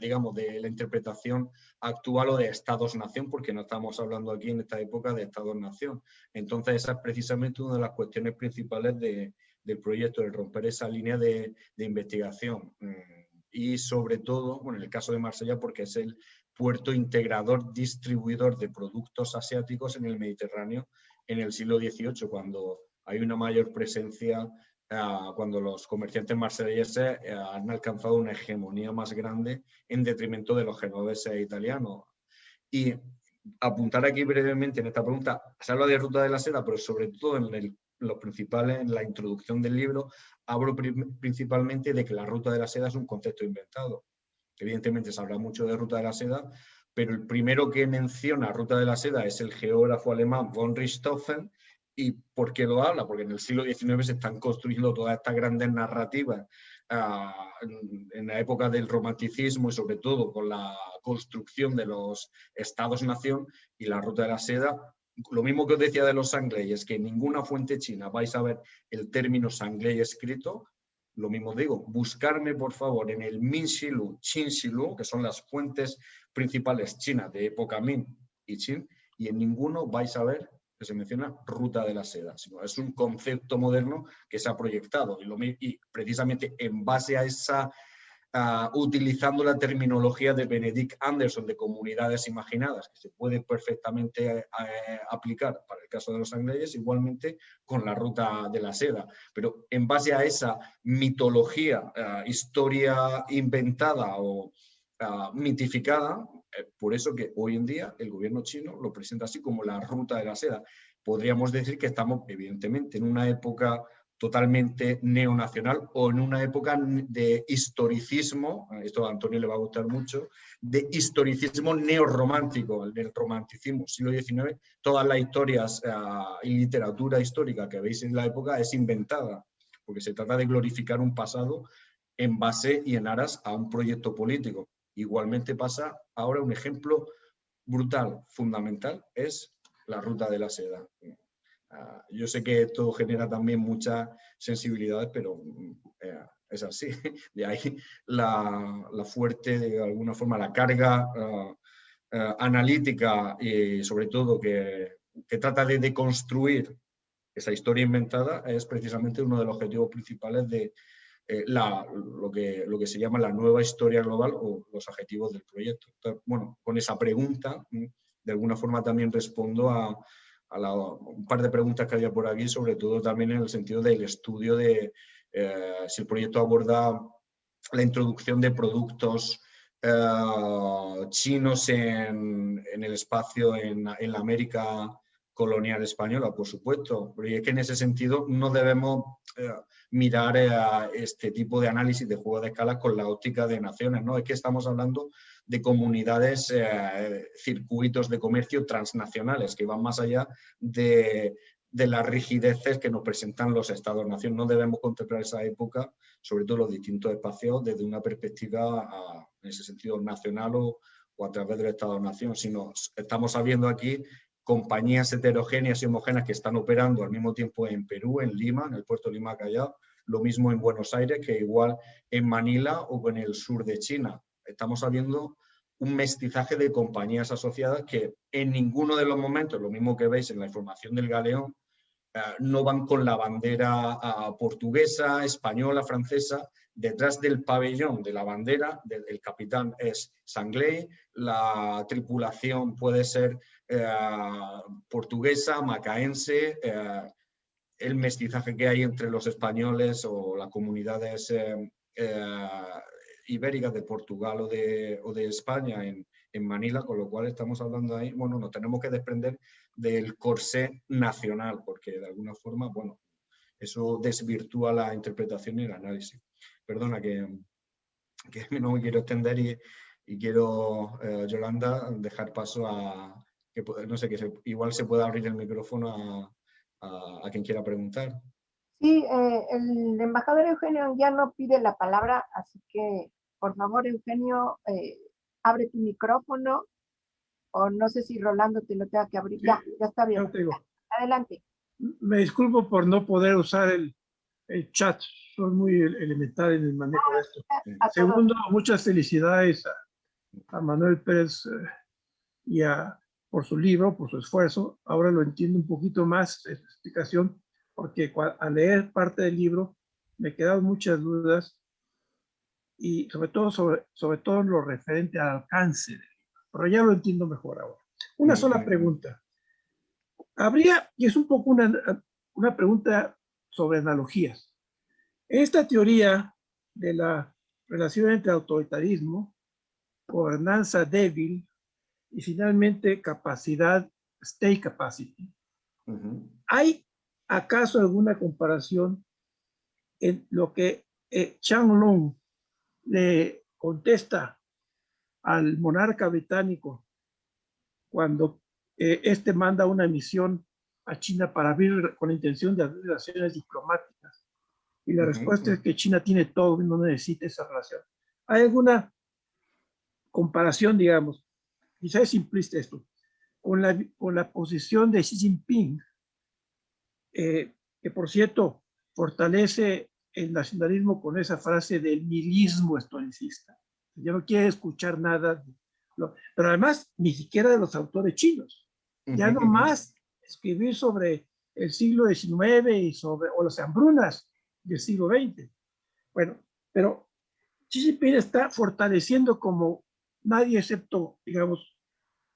digamos, de la interpretación actual o de estados-nación, porque no estamos hablando aquí en esta época de estados-nación. Entonces esa es precisamente una de las cuestiones principales del proyecto, el romper esa línea de investigación. Y sobre todo, bueno, en el caso de Marsella, porque es el puerto integrador, distribuidor de productos asiáticos en el Mediterráneo en el siglo XVIII, cuando hay una mayor presencia, cuando los comerciantes marselleses han alcanzado una hegemonía más grande en detrimento de los genoveses e italianos. Y apuntar aquí brevemente en esta pregunta, se habla de ruta de la seda, pero sobre todo en los principales, en la introducción del libro, hablo principalmente de que la ruta de la seda es un concepto inventado. Evidentemente se habla mucho de ruta de la seda, pero el primero que menciona ruta de la seda es el geógrafo alemán von Richthofen. ¿Y por qué lo habla? Porque en el siglo XIX se están construyendo todas estas grandes narrativas en la época del romanticismo y sobre todo con la construcción de los estados-nación, y la ruta de la seda, lo mismo que os decía de los sangleyes, que en ninguna fuente china vais a ver el término sangley escrito. Lo mismo digo, buscarme por favor en el Minxilu, Qinxilu, que son las fuentes principales chinas de época Ming y Qin, y en ninguno vais a ver que se menciona ruta de la seda, sino es un concepto moderno que se ha proyectado y precisamente en base a esa, utilizando la terminología de Benedict Anderson de comunidades imaginadas, que se puede perfectamente aplicar para el caso de los sangleyes, igualmente con la ruta de la seda. Pero en base a esa mitología, historia inventada o mitificada, por eso que hoy en día el gobierno chino lo presenta así como la ruta de la seda. Podríamos decir que estamos evidentemente en una época totalmente neonacional o en una época de historicismo, esto a Antonio le va a gustar mucho, de historicismo neorromántico, el del romanticismo, siglo XIX. Todas las historias y literatura histórica que veis en la época es inventada, porque se trata de glorificar un pasado en base y en aras a un proyecto político. Igualmente pasa ahora un ejemplo brutal, fundamental, es la ruta de la seda. Yo sé que esto genera también muchas sensibilidades, pero es así. De ahí la fuerte, de alguna forma, la carga analítica y sobre todo que trata de deconstruir esa historia inventada, es precisamente uno de los objetivos principales de lo que se llama la nueva historia global o los objetivos del proyecto. Entonces, bueno, con esa pregunta, de alguna forma también respondo a un par de preguntas que había por aquí, sobre todo también en el sentido del estudio de si el proyecto aborda la introducción de productos chinos en el espacio en la América colonial española, por supuesto, pero es que en ese sentido no debemos mirar este tipo de análisis de juego de escala con la óptica de naciones, ¿no? Es que estamos hablando de comunidades, circuitos de comercio transnacionales que van más allá de las rigideces que nos presentan los estados-nación. No debemos contemplar esa época, sobre todo los distintos espacios, desde una perspectiva, en ese sentido, nacional o a través del estado-nación, sino estamos viendo aquí compañías heterogéneas y homogéneas que están operando al mismo tiempo en Perú, en Lima, en el puerto de Lima, Callao, lo mismo en Buenos Aires que igual en Manila o en el sur de China. Estamos viendo un mestizaje de compañías asociadas que en ninguno de los momentos, lo mismo que veis en la información del galeón, no van con la bandera portuguesa, española, francesa. Detrás del pabellón de la bandera, el capitán es Sangley, la tripulación puede ser portuguesa, macaense, el mestizaje que hay entre los españoles o las comunidades ibéricas de Portugal o de España en Manila, con lo cual estamos hablando ahí, bueno, nos tenemos que desprender del corsé nacional, porque de alguna forma, bueno, eso desvirtúa la interpretación y el análisis. Perdona que no me quiero extender y quiero, Yolanda, dejar paso a, que no sé, que igual se pueda abrir el micrófono a quien quiera preguntar. Sí, el embajador Eugenio ya no pide la palabra, así que por favor, Eugenio, abre tu micrófono, o no sé si Rolando te lo tenga que abrir. Sí, ya está bien. Adelante. Me disculpo por no poder usar el chat, soy muy elemental en el manejo de esto. Segundo, muchas felicidades a Manuel Pérez por su libro, por su esfuerzo. Ahora lo entiendo un poquito más en la explicación, porque al leer parte del libro me quedaron muchas dudas y sobre todo en lo referente al alcance del libro. pero ya lo entiendo mejor ahora. Una sola pregunta. Habría, y es un poco una pregunta sobre analogías. Esta teoría de la relación entre autoritarismo, gobernanza débil y finalmente capacidad, state capacity, ¿hay acaso alguna comparación en lo que Qianlong le contesta al monarca británico cuando este manda una misión a China para abrir, con la intención de abrir relaciones diplomáticas? Y la respuesta es que China tiene todo y no necesita esa relación. ¿Hay alguna comparación, digamos, quizás es simplista esto, con la posición de Xi Jinping, que por cierto fortalece el nacionalismo con esa frase del nihilismo historicista? Ya no quiere escuchar nada, pero además ni siquiera de los autores chinos. Ya no más escribir sobre el siglo XIX y o las hambrunas del siglo XX. Bueno, pero Xi Jinping está fortaleciendo como nadie excepto, digamos,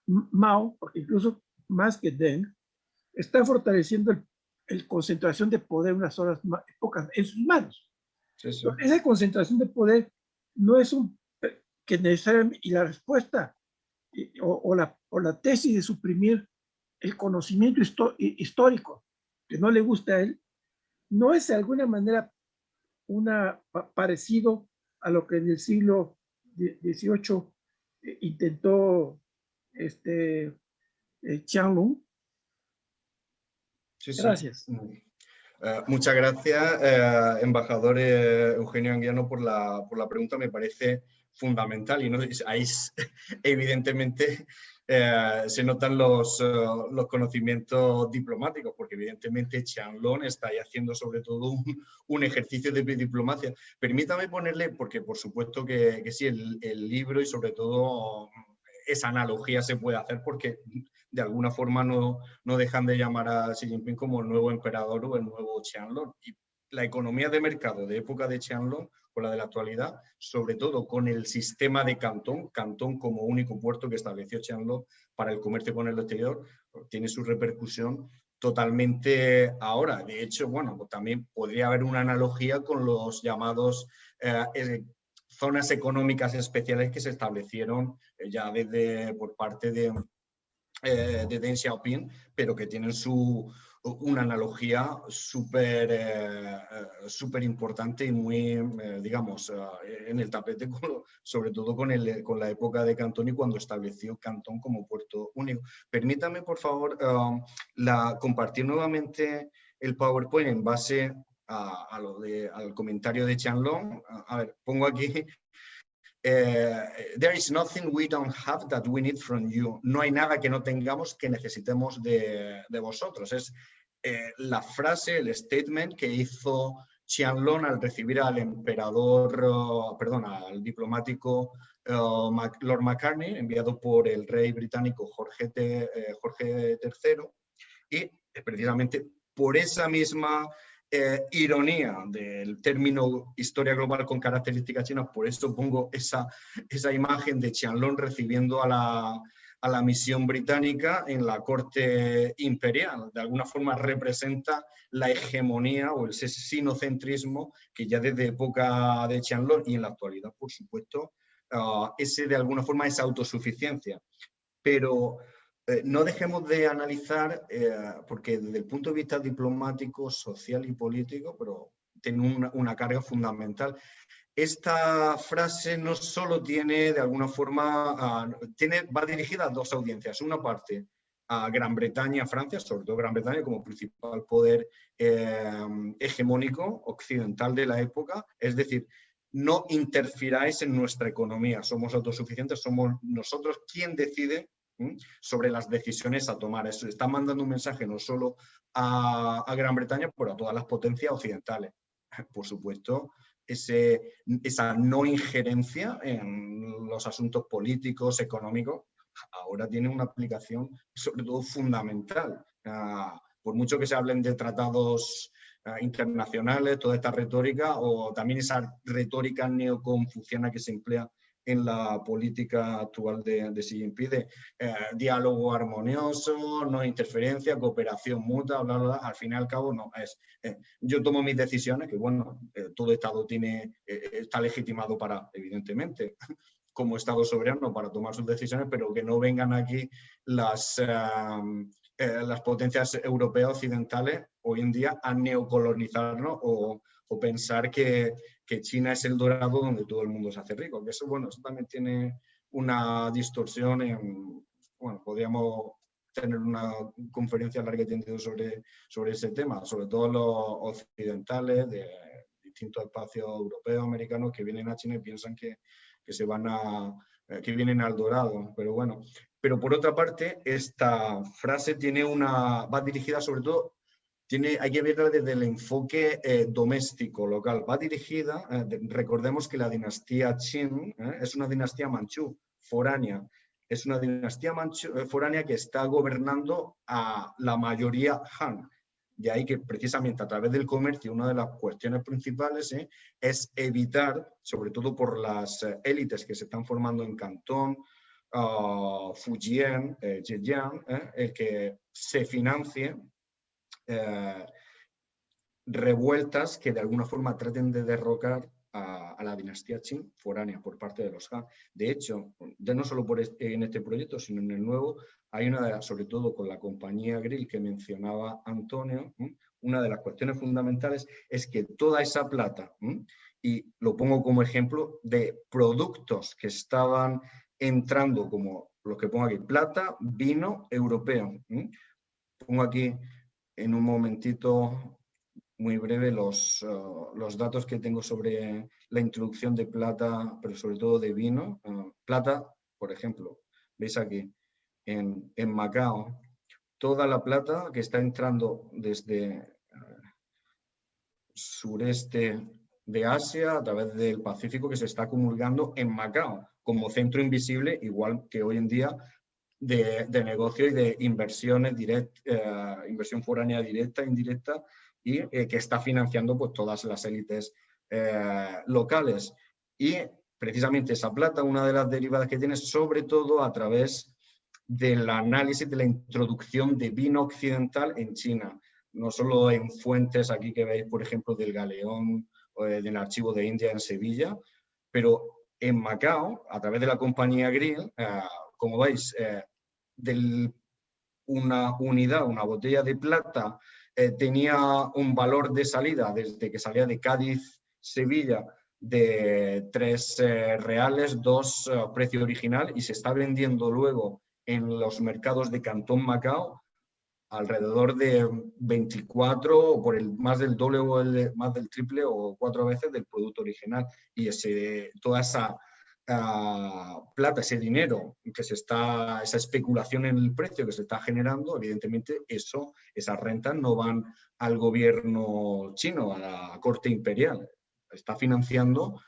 Mao, porque incluso más que Deng, está fortaleciendo el concentración de poder unas horas pocas en sus manos. Sí, sí. Esa concentración de poder no es que necesariamente, y la respuesta o la tesis de suprimir el conocimiento histórico que no le gusta a él, no es de alguna manera parecido a lo que en el siglo XVIII intentó Qianlong. Sí, sí. Gracias. Muchas gracias, embajador Eugenio Anguiano, por la pregunta. Me parece fundamental y no, ahí evidentemente se notan los conocimientos diplomáticos, porque evidentemente Qianlong está ahí haciendo sobre todo un ejercicio de diplomacia. Permítame ponerle, porque por supuesto que sí, el libro y sobre todo esa analogía se puede hacer porque de alguna forma no dejan de llamar a Xi Jinping como el nuevo emperador o el nuevo Qianlong. Y la economía de mercado de época de Qianlong con la de la actualidad, sobre todo con el sistema de Cantón como único puerto que estableció Qianlong para el comercio con el exterior, tiene su repercusión totalmente ahora. De hecho, bueno, pues también podría haber una analogía con los llamados zonas económicas especiales que se establecieron ya por parte de Deng Xiaoping, pero que tienen una analogía súper importante y muy, digamos, en el tapete, sobre todo con la época de Cantón y cuando estableció Cantón como puerto único. Permítame, por favor, compartir nuevamente el PowerPoint en base al comentario de Qianlong. A ver, pongo aquí. There is nothing we don't have that we need from you. No hay nada que no tengamos que necesitemos de vosotros. Es la frase, el statement que hizo Qianlong al recibir al emperador, al diplomático Lord Macartney, enviado por el rey británico Jorge III, y precisamente por esa misma ironía del término historia global con características chinas, por eso pongo esa imagen de Qianlong recibiendo a la misión británica en la corte imperial. De alguna forma representa la hegemonía o el sinocentrismo que ya desde época de Qianlong y en la actualidad, por supuesto, de alguna forma esa autosuficiencia. Pero no dejemos de analizar, porque desde el punto de vista diplomático, social y político, pero tiene una carga fundamental. Esta frase no solo tiene, de alguna forma, va dirigida a dos audiencias. Una parte a Gran Bretaña, a Francia, sobre todo Gran Bretaña como principal poder hegemónico occidental de la época, es decir, no interfiráis en nuestra economía, somos autosuficientes, somos nosotros quien decide sobre las decisiones a tomar. Eso está mandando un mensaje no solo a Gran Bretaña, pero a todas las potencias occidentales. Por supuesto, esa no injerencia en los asuntos políticos, económicos, ahora tiene una aplicación sobre todo fundamental. Por mucho que se hablen de tratados internacionales, toda esta retórica, o también esa retórica neoconfuciana que se emplea en la política actual de Xi Jinping, de diálogo armonioso, no interferencia, cooperación mutua, bla, bla, bla. Al fin y al cabo, no, yo tomo mis decisiones, que bueno, todo Estado está legitimado para, evidentemente, como Estado soberano para tomar sus decisiones, pero que no vengan aquí las potencias europeas occidentales hoy en día a neocolonizarnos o pensar que China es el dorado donde todo el mundo se hace rico. Que eso, bueno, eso también tiene una distorsión bueno, podríamos tener una conferencia larga y tendida sobre ese tema, sobre todo los occidentales de distintos espacios europeos, americanos, que vienen a China y piensan que que vienen al dorado, pero bueno. Pero por otra parte, esta frase va dirigida sobre todo, hay que verla desde el enfoque doméstico, local. Va dirigida, recordemos que la dinastía Qin es una dinastía manchú, foránea. Es una dinastía foránea que está gobernando a la mayoría Han. De ahí que precisamente a través del comercio una de las cuestiones principales es evitar, sobre todo por las élites que se están formando en Cantón, Fujian, Zhejiang, el que se financie revueltas que de alguna forma traten de derrocar a la dinastía Qin foránea por parte de los Han. De hecho, ya no solo en este proyecto, sino en el nuevo, hay sobre todo con la compañía Grill que mencionaba Antonio, una de las cuestiones fundamentales es que toda esa plata, y lo pongo como ejemplo de productos que estaban entrando, como los que pongo aquí, plata, vino europeo. Pongo aquí en un momentito muy breve los datos que tengo sobre la introducción de plata, pero sobre todo de vino. Plata, por ejemplo, veis aquí, en Macao, toda la plata que está entrando desde sureste de Asia a través del Pacífico que se está acumulando en Macao como centro invisible, igual que hoy en día, de negocio y de inversiones inversión foránea directa e indirecta, y que está financiando pues, todas las élites locales. Y precisamente esa plata, una de las derivadas que tiene, sobre todo a través del análisis de la introducción de vino occidental en China. No solo en fuentes aquí que veis, por ejemplo, del Galeón o del Archivo de India en Sevilla, pero en Macao, a través de la compañía Grill, como veis, una unidad, una botella de plata, tenía un valor de salida desde que salía de Cádiz, Sevilla, de 3 reales, 2 precio original, y se está vendiendo luego en los mercados de Cantón Macao alrededor de 24 o por más del doble o más del triple o 4 veces del producto original. Y toda esa plata, ese dinero, esa especulación en el precio que se está generando, evidentemente esas rentas no van al gobierno chino, a la corte imperial. Está financiando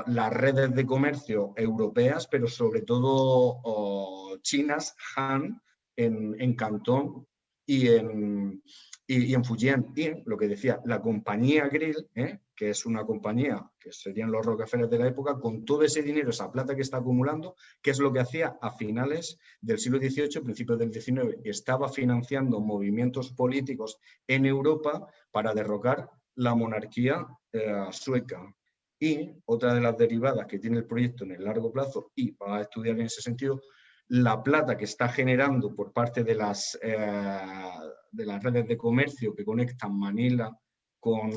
las redes de comercio europeas, pero sobre todo chinas, Han, en Cantón y en Fujian. Y lo que decía, la compañía Grill, que es una compañía que serían los Rockefeller de la época, con todo ese dinero, esa plata que está acumulando, ¿qué es lo que hacía a finales del siglo XVIII, principios del XIX? Estaba financiando movimientos políticos en Europa para derrocar la monarquía sueca. Y otra de las derivadas que tiene el proyecto en el largo plazo, y va a estudiar en ese sentido, la plata que está generando por parte de las redes de comercio que conectan Manila con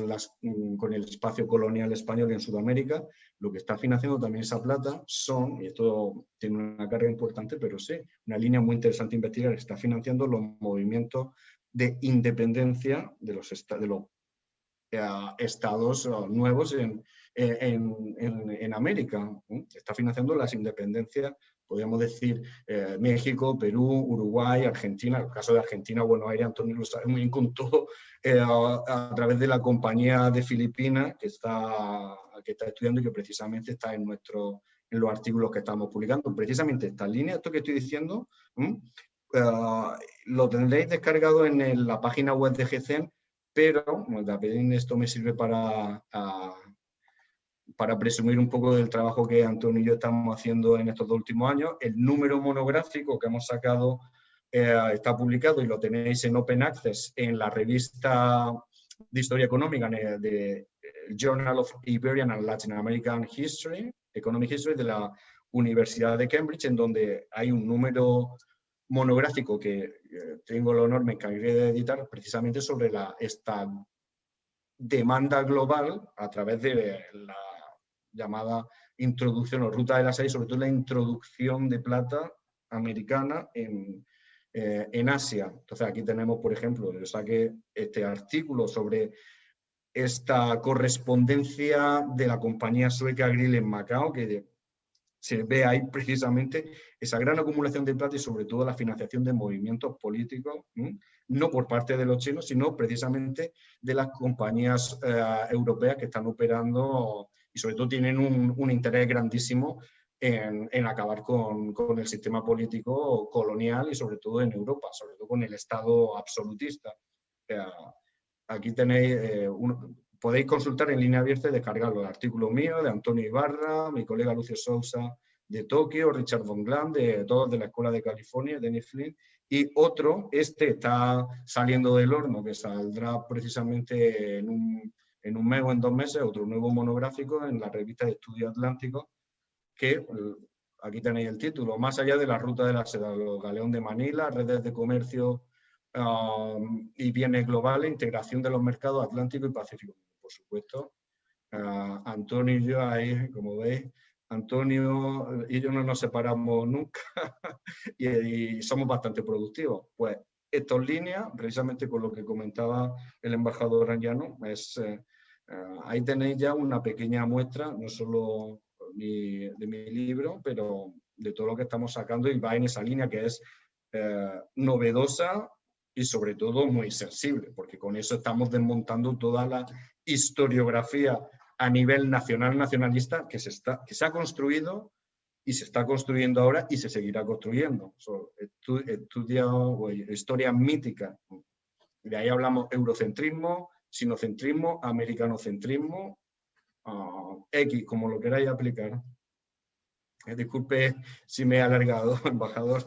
el espacio colonial español en Sudamérica, lo que está financiando también esa plata y esto tiene una carga importante, pero sí, una línea muy interesante de investigar, está financiando los movimientos de independencia de los estados nuevos en América. Está financiando las independencias, podríamos decir, México, Perú, Uruguay, Argentina. En el caso de Argentina, bueno, ahí Antonio lo sabe muy bien con todo, a través de la compañía de Filipinas que está estudiando y que precisamente está en los artículos que estamos publicando. Precisamente esta línea, esto que estoy diciendo, lo tendréis descargado en la página web de GCEN, pero también esto me sirve para para presumir un poco del trabajo que Antonio y yo estamos haciendo en estos 2 últimos años. El número monográfico que hemos sacado está publicado y lo tenéis en Open Access en la revista de Historia Económica de Journal of Iberian and Latin American History, Economic History, de la Universidad de Cambridge, en donde hay un número monográfico que tengo el honor, me encargué de editar, precisamente sobre esta demanda global a través de la llamada introducción o ruta de la seda, y sobre todo la introducción de plata americana en Asia. Entonces aquí tenemos, por ejemplo, yo saqué este artículo sobre esta correspondencia de la compañía sueca Grill en Macao, que se ve ahí precisamente esa gran acumulación de plata y sobre todo la financiación de movimientos políticos, no por parte de los chinos, sino precisamente de las compañías europeas que están operando y sobre todo tienen un interés grandísimo en acabar con el sistema político colonial y sobre todo en Europa, sobre todo con el Estado absolutista. Aquí tenéis, podéis consultar en línea abierta y descargarlo, el artículo mío, de Antonio Ibarra, mi colega Lucio Sousa de Tokio, Richard Von Glam, todos de la Escuela de California, Dennis Flynn, y otro, este está saliendo del horno, que saldrá precisamente en un mes o en 2 meses, otro nuevo monográfico en la revista de Estudios Atlánticos, que aquí tenéis el título, Más allá de la ruta de la seda, los Galeón de Manila, redes de comercio y bienes globales, integración de los mercados Atlántico y Pacífico. Por supuesto, Antonio y yo ahí, como veis, Antonio y yo no nos separamos nunca y somos bastante productivos. Pues esto en línea, precisamente con lo que comentaba el embajador Anguiano, ahí tenéis ya una pequeña muestra, no solo de mi libro, pero de todo lo que estamos sacando, y va en esa línea que es novedosa y sobre todo muy sensible, porque con eso estamos desmontando toda la historiografía a nivel nacionalista que se ha construido y se está construyendo ahora y se seguirá construyendo. Estudia historia mítica. De ahí hablamos eurocentrismo, sinocentrismo, americanocentrismo, X, como lo queráis aplicar. Disculpe si me he alargado, embajador.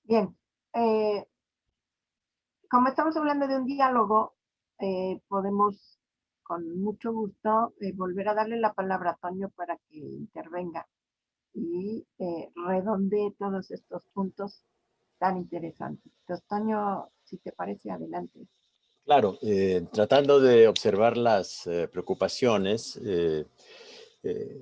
Bien. Como estamos hablando de un diálogo, podemos con mucho gusto volver a darle la palabra a Toño para que intervenga y redondee todos estos puntos tan interesantes. Entonces, Toño, si te parece, adelante. Claro, tratando de observar las preocupaciones,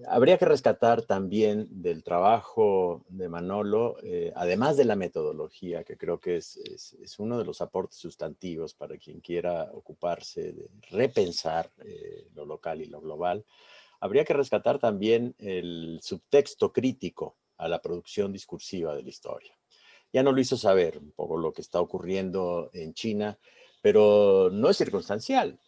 habría que rescatar también del trabajo de Manolo, además de la metodología, que creo que es uno de los aportes sustantivos para quien quiera ocuparse de repensar lo local y lo global, habría que rescatar también el subtexto crítico a la producción discursiva de la historia. Ya no lo hizo saber un poco lo que está ocurriendo en China, pero no es circunstancial.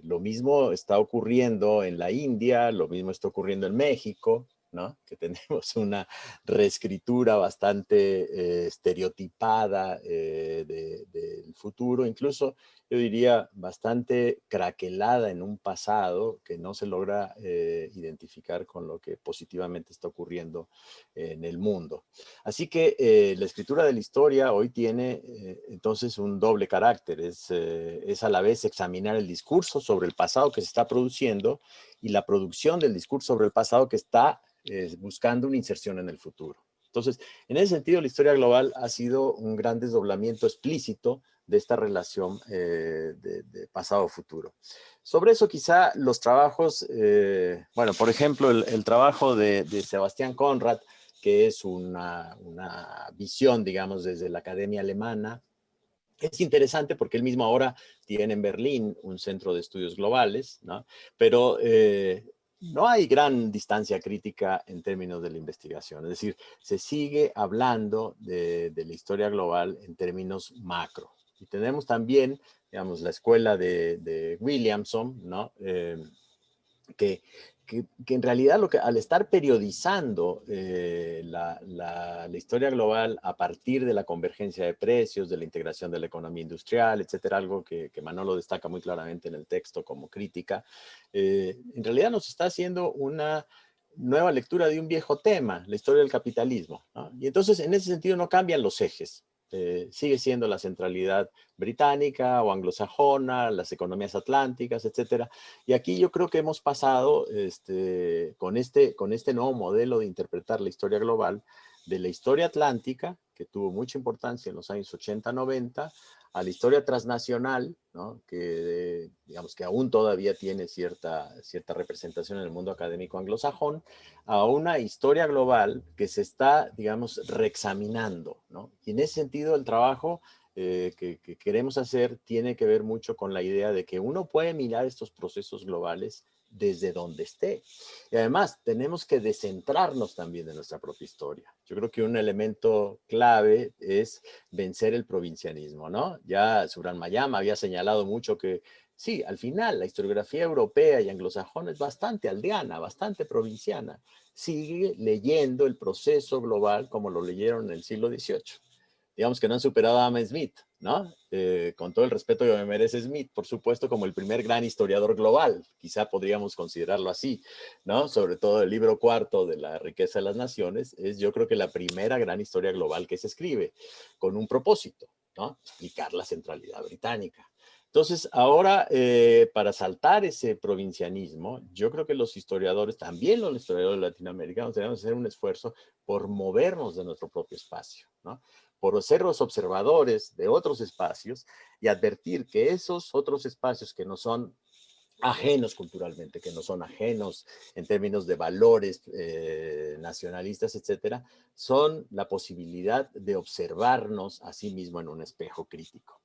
Lo mismo está ocurriendo en la India, lo mismo está ocurriendo en México, ¿no? Que tenemos una reescritura bastante estereotipada del futuro, incluso yo diría bastante craquelada en un pasado que no se logra identificar con lo que positivamente está ocurriendo en el mundo. Así que la escritura de la historia hoy tiene entonces un doble carácter, es a la vez examinar el discurso sobre el pasado que se está produciendo y la producción del discurso sobre el pasado que está buscando una inserción en el futuro. Entonces, en ese sentido, la historia global ha sido un gran desdoblamiento explícito de esta relación de pasado-futuro. Sobre eso quizá los trabajos, bueno, por ejemplo, el trabajo de Sebastián Conrad, que es una visión, digamos, desde la Academia Alemana. Es interesante porque él mismo ahora tiene en Berlín un centro de estudios globales, ¿no? Pero no hay gran distancia crítica en términos de la investigación. Es decir, se sigue hablando de la historia global en términos macro. Y tenemos también, digamos, la escuela de Williamson, ¿no? que en realidad al estar periodizando la historia global a partir de la convergencia de precios, de la integración de la economía industrial, etcétera, algo que Manolo destaca muy claramente en el texto como crítica, en realidad nos está haciendo una nueva lectura de un viejo tema, la historia del capitalismo, ¿no? Y entonces en ese sentido no cambian los ejes. Sigue siendo la centralidad británica o anglosajona, las economías atlánticas, etcétera. Y aquí yo creo que hemos pasado con este nuevo modelo de interpretar la historia global, de la historia atlántica, que tuvo mucha importancia en los años 80-90, a la historia transnacional, ¿no? Que digamos que aún todavía tiene cierta representación en el mundo académico anglosajón, a una historia global que se está, digamos, reexaminando, ¿no? Y en ese sentido el trabajo que queremos hacer tiene que ver mucho con la idea de que uno puede mirar estos procesos globales desde donde esté. Y además tenemos que descentrarnos también de nuestra propia historia. Yo creo que un elemento clave es vencer el provincianismo, ¿no? Ya Subran Mayama había señalado mucho que sí, al final la historiografía europea y anglosajona es bastante aldeana, bastante provinciana. Sigue leyendo el proceso global como lo leyeron en el siglo XVIII. Digamos que no han superado a Adam Smith, ¿no? Con todo el respeto que me merece Smith, por supuesto, como el primer gran historiador global, quizá podríamos considerarlo así, ¿no? Sobre todo el libro cuarto de La riqueza de las naciones, es yo creo que la primera gran historia global que se escribe, con un propósito, ¿no? Explicar la centralidad británica. Entonces, ahora, para saltar ese provincianismo, yo creo que los historiadores, también los historiadores latinoamericanos, tenemos que hacer un esfuerzo por movernos de nuestro propio espacio, ¿no? Por ser los observadores de otros espacios y advertir que esos otros espacios que no son ajenos culturalmente, que no son ajenos en términos de valores nacionalistas, etcétera, son la posibilidad de observarnos a sí mismo en un espejo crítico.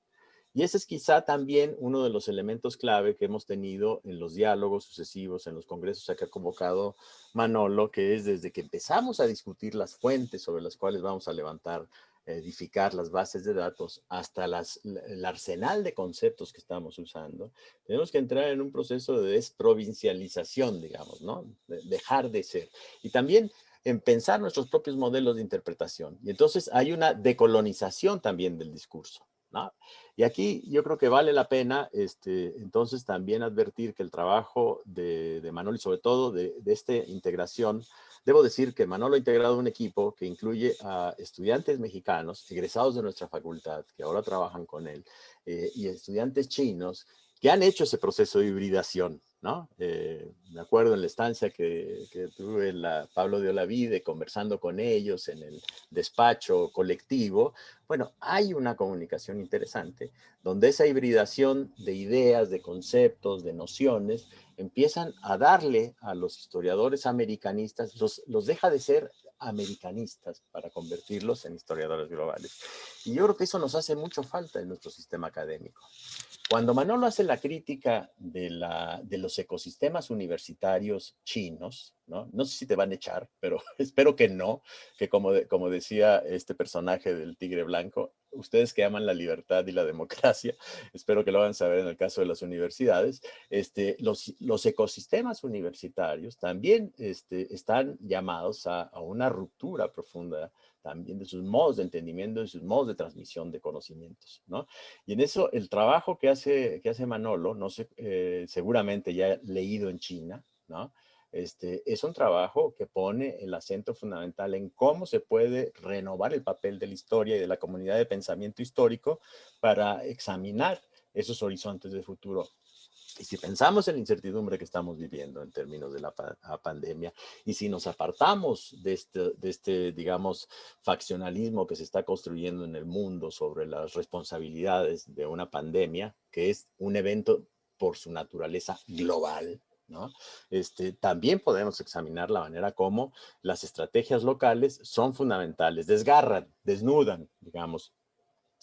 Y ese es quizá también uno de los elementos clave que hemos tenido en los diálogos sucesivos, en los congresos a que ha convocado Manolo, que es desde que empezamos a discutir las fuentes sobre las cuales vamos a levantar, edificar las bases de datos, hasta el arsenal de conceptos que estamos usando, tenemos que entrar en un proceso de desprovincialización, digamos, ¿no? Dejar de ser. Y también en pensar nuestros propios modelos de interpretación. Y entonces hay una decolonización también del discurso, ¿no? Y aquí yo creo que vale la pena entonces también advertir que el trabajo de Manolo y sobre todo de esta integración, debo decir que Manolo ha integrado un equipo que incluye a estudiantes mexicanos egresados de nuestra facultad que ahora trabajan con él y estudiantes chinos que han hecho ese proceso de hibridación, ¿no? Me acuerdo en la estancia que tuve en la Pablo de Olavide conversando con ellos en el despacho colectivo. Bueno, hay una comunicación interesante donde esa hibridación de ideas, de conceptos, de nociones, empiezan a darle a los historiadores americanistas, los deja de ser americanistas para convertirlos en historiadores globales. Y yo creo que eso nos hace mucho falta en nuestro sistema académico. Cuando Manolo hace la crítica de los ecosistemas universitarios chinos, ¿no? No sé si te van a echar, pero espero que no, que como decía este personaje del Tigre Blanco, ustedes que aman la libertad y la democracia, espero que lo hagan saber en el caso de las universidades, los ecosistemas universitarios también están llamados a una ruptura profunda también de sus modos de entendimiento, de sus modos de transmisión de conocimientos, ¿no? Y en eso el trabajo que hace Manolo, no sé, seguramente ya leído en China, ¿no? Es un trabajo que pone el acento fundamental en cómo se puede renovar el papel de la historia y de la comunidad de pensamiento histórico para examinar esos horizontes de futuro. Y si pensamos en la incertidumbre que estamos viviendo en términos de la pandemia, y si nos apartamos de digamos, faccionalismo que se está construyendo en el mundo sobre las responsabilidades de una pandemia, que es un evento por su naturaleza global, ¿no? También podemos examinar la manera como las estrategias locales son fundamentales, desgarran, desnudan, digamos,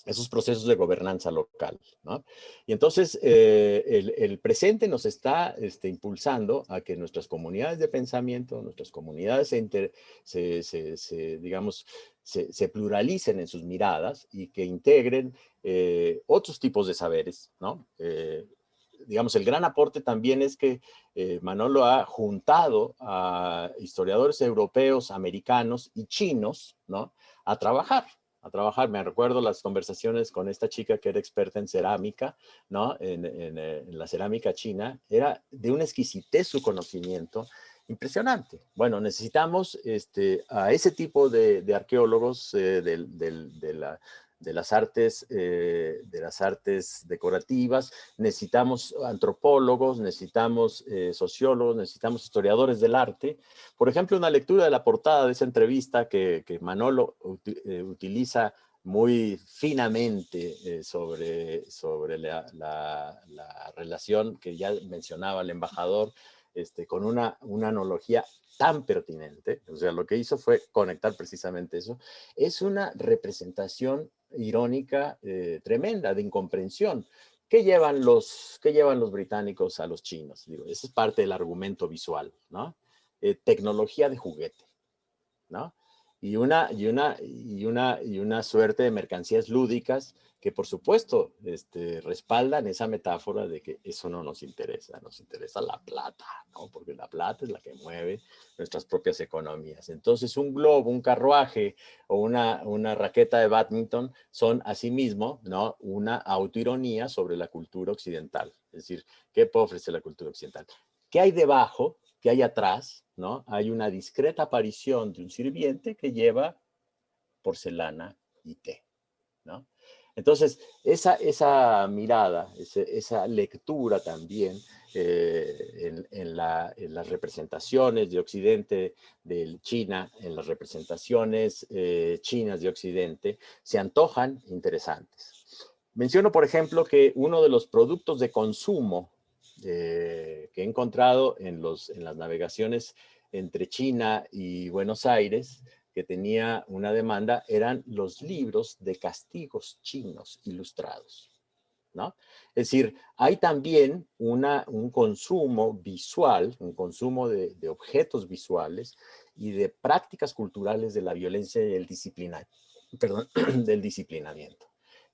esos procesos de gobernanza local, ¿no? Y entonces el presente nos está impulsando a que nuestras comunidades de pensamiento, nuestras comunidades digamos, se pluralicen en sus miradas y que integren otros tipos de saberes, ¿no? digamos, el gran aporte también es que Manolo ha juntado a historiadores europeos, americanos y chinos, ¿no? A trabajar. Me recuerdo las conversaciones con esta chica que era experta en cerámica, ¿no? En la cerámica china. Era de una exquisitez su conocimiento impresionante. Bueno, necesitamos a ese tipo de arqueólogos de las artes decorativas, necesitamos antropólogos, necesitamos sociólogos, necesitamos historiadores del arte. Por ejemplo, una lectura de la portada de esa entrevista que Manolo utiliza muy finamente sobre la relación que ya mencionaba el embajador, con una analogía tan pertinente. O sea, lo que hizo fue conectar precisamente eso. Es una representación irónica tremenda, de incomprensión. ¿Qué llevan los británicos a los chinos? Digo, ese es parte del argumento visual, ¿no? Tecnología de juguete, ¿no? Y una suerte de mercancías lúdicas que, por supuesto, respaldan esa metáfora de que eso no nos interesa la plata, ¿no? Porque la plata es la que mueve nuestras propias economías. Entonces, un globo, un carruaje o una raqueta de bádminton son, asimismo, ¿no? Una autoironía sobre la cultura occidental. Es decir, ¿qué puede ofrecer la cultura occidental? ¿Qué hay debajo? ¿Qué hay atrás? ¿No? Hay una discreta aparición de un sirviente que lleva porcelana y té, ¿no? Entonces, esa mirada, esa lectura también en las representaciones de Occidente, de China, en las representaciones chinas de Occidente, se antojan interesantes. Menciono, por ejemplo, que uno de los productos de consumo que he encontrado en las navegaciones entre China y Buenos Aires, que tenía una demanda, eran los libros de castigos chinos ilustrados, ¿no? Es decir, hay también un consumo visual, un consumo de objetos visuales y de prácticas culturales de la violencia y el del disciplinamiento.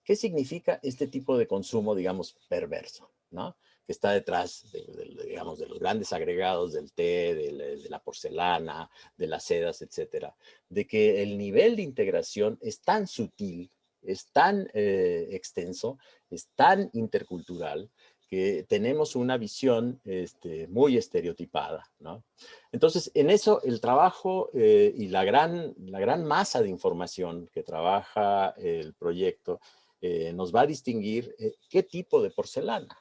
¿Qué significa este tipo de consumo, digamos, perverso, ¿no? Que está detrás, digamos, de los grandes agregados del té, de la porcelana, de las sedas, etcétera, de que el nivel de integración es tan sutil, es tan extenso, es tan intercultural, que tenemos una visión muy estereotipada, ¿no? Entonces, en eso el trabajo y la gran masa de información que trabaja el proyecto nos va a distinguir qué tipo de porcelana.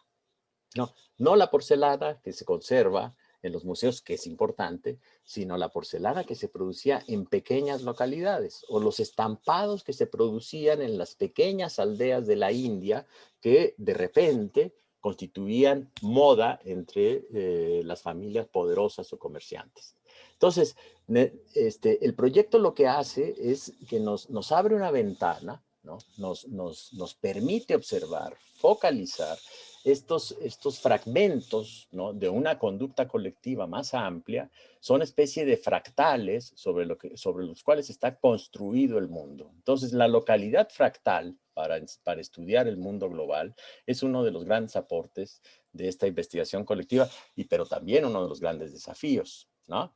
No la porcelana que se conserva en los museos, que es importante, sino la porcelana que se producía en pequeñas localidades o los estampados que se producían en las pequeñas aldeas de la India que de repente constituían moda entre las familias poderosas o comerciantes. Entonces, el proyecto lo que hace es que nos abre una ventana, ¿no? Nos permite observar, focalizar estos fragmentos, ¿no? De una conducta colectiva más amplia, son especie de fractales sobre los cuales está construido el mundo. Entonces, la localidad fractal para estudiar el mundo global es uno de los grandes aportes de esta investigación colectiva, pero también uno de los grandes desafíos, ¿no?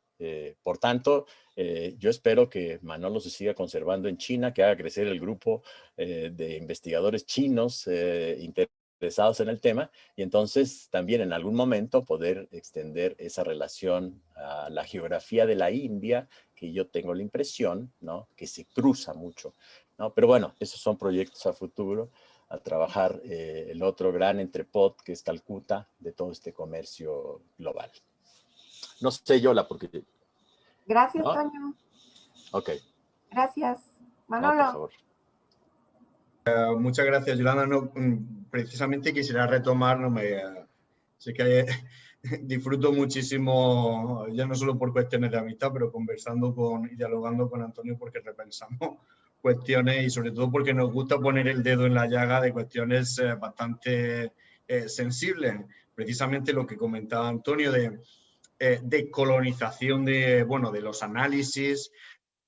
Por tanto, yo espero que Manolo se siga conservando en China, que haga crecer el grupo de investigadores chinos interesados en el tema, y entonces también en algún momento poder extender esa relación a la geografía de la India, que yo tengo la impresión, ¿no? Que se cruza mucho, ¿no? Pero bueno, esos son proyectos a futuro, a trabajar el otro gran entrepot que es Calcuta, de todo este comercio global. No sé, Yola, porque... Gracias, ¿no? Toño. Ok. Gracias. No, Manolo. por favor. Muchas gracias, Yolanda. No, precisamente quisiera retomar, sé que disfruto muchísimo, ya no solo por cuestiones de amistad, pero conversando y dialogando con Antonio, porque repensamos cuestiones y sobre todo porque nos gusta poner el dedo en la llaga de cuestiones bastante sensibles. Precisamente lo que comentaba Antonio de colonización de los análisis,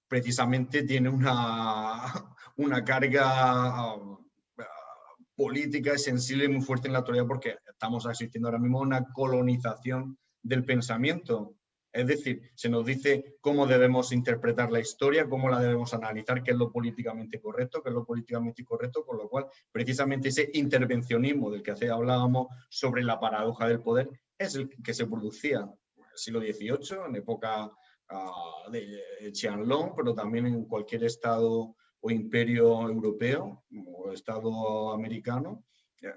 precisamente tiene una carga política es sensible y muy fuerte en la actualidad porque estamos asistiendo ahora mismo a una colonización del pensamiento. Es decir, se nos dice cómo debemos interpretar la historia, cómo la debemos analizar, qué es lo políticamente correcto, qué es lo políticamente incorrecto, con lo cual precisamente ese intervencionismo del que hace hablábamos sobre la paradoja del poder es el que se producía en el siglo XVIII, en época de Qianlong, pero también en cualquier estado o imperio europeo o estado americano.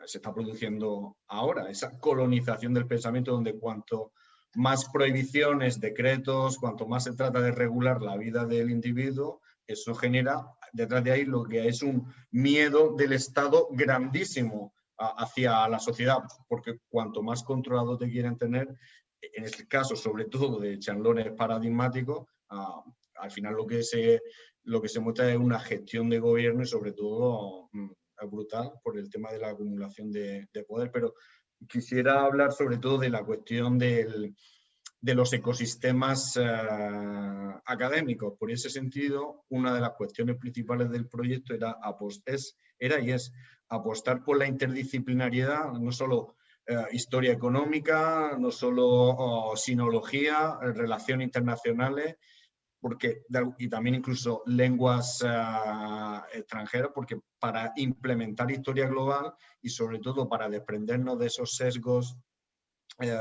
Se está produciendo ahora esa colonización del pensamiento donde cuanto más prohibiciones, decretos, cuanto más se trata de regular la vida del individuo, eso genera detrás de ahí lo que es un miedo del Estado grandísimo hacia la sociedad, porque cuanto más controlado te quieren tener, en este caso sobre todo de Qianlong es paradigmático, al final lo que se muestra es una gestión de gobierno y sobre todo brutal por el tema de la acumulación de poder, pero quisiera hablar sobre todo de la cuestión de los ecosistemas académicos. Por ese sentido, una de las cuestiones principales del proyecto era y es apostar por la interdisciplinariedad, no solo historia económica, no solo sinología, relaciones internacionales, y también incluso lenguas extranjeras, porque para implementar historia global y sobre todo para desprendernos de esos sesgos de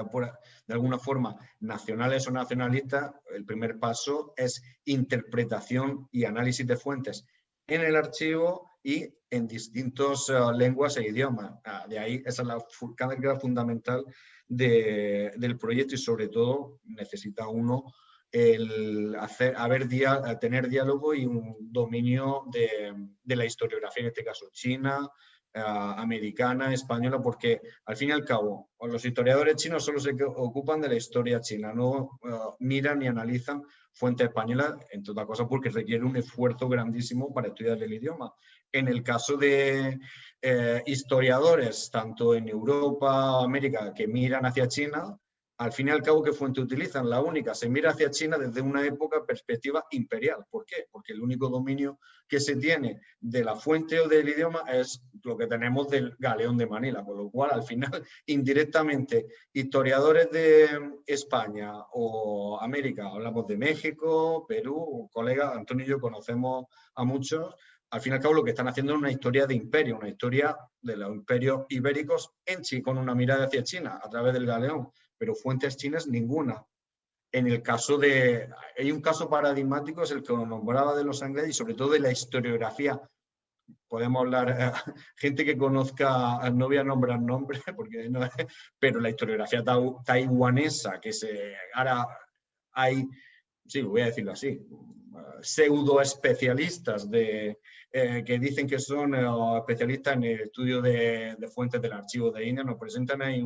alguna forma nacionales o nacionalistas, el primer paso es interpretación y análisis de fuentes en el archivo y en distintas lenguas e idiomas. De ahí esa es la carga fundamental del proyecto y sobre todo necesita uno tener diálogo y un dominio de la historiografía, en este caso china, americana, española, porque al fin y al cabo los historiadores chinos solo se ocupan de la historia china, no miran ni analizan fuentes españolas, entre otras cosas porque requiere un esfuerzo grandísimo para estudiar el idioma. En el caso de historiadores, tanto en Europa o América, que miran hacia China, al fin y al cabo, ¿qué fuente utilizan? La única, se mira hacia China desde una época perspectiva imperial. ¿Por qué? Porque el único dominio que se tiene de la fuente o del idioma es lo que tenemos del galeón de Manila, con lo cual, al final, indirectamente, historiadores de España o América, hablamos de México, Perú, colegas, Antonio y yo conocemos a muchos, al fin y al cabo lo que están haciendo es una historia de imperio, una historia de los imperios ibéricos en China, con una mirada hacia China, a través del galeón, pero fuentes chinas ninguna. En el caso hay un caso paradigmático, es el que nombraba de los angleses y sobre todo de la historiografía. Podemos hablar, gente que conozca, no voy a nombrar nombres, porque no, pero la historiografía taiwanesa, ahora hay, sí, voy a decirlo así, pseudo especialistas que dicen que son especialistas en el estudio de fuentes del archivo de India, nos presentan ahí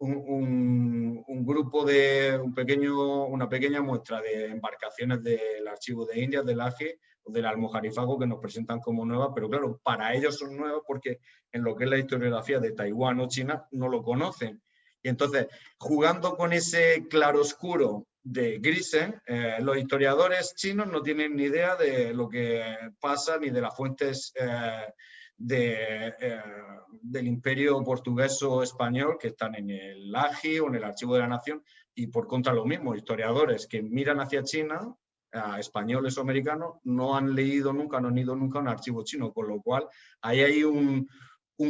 un grupo una pequeña muestra de embarcaciones del archivo de India, del AGI o del Almojarifago, que nos presentan como nuevas, pero claro, para ellos son nuevas porque en lo que es la historiografía de Taiwán o China no lo conocen. Y entonces, jugando con ese claroscuro de grises, los historiadores chinos no tienen ni idea de lo que pasa ni de las fuentes del imperio portugués o español que están en el AGI o en el Archivo de la Nación, y por contra lo mismo, historiadores que miran hacia China, españoles o americanos, no han leído nunca, no han ido nunca a un archivo chino, con lo cual ahí hay un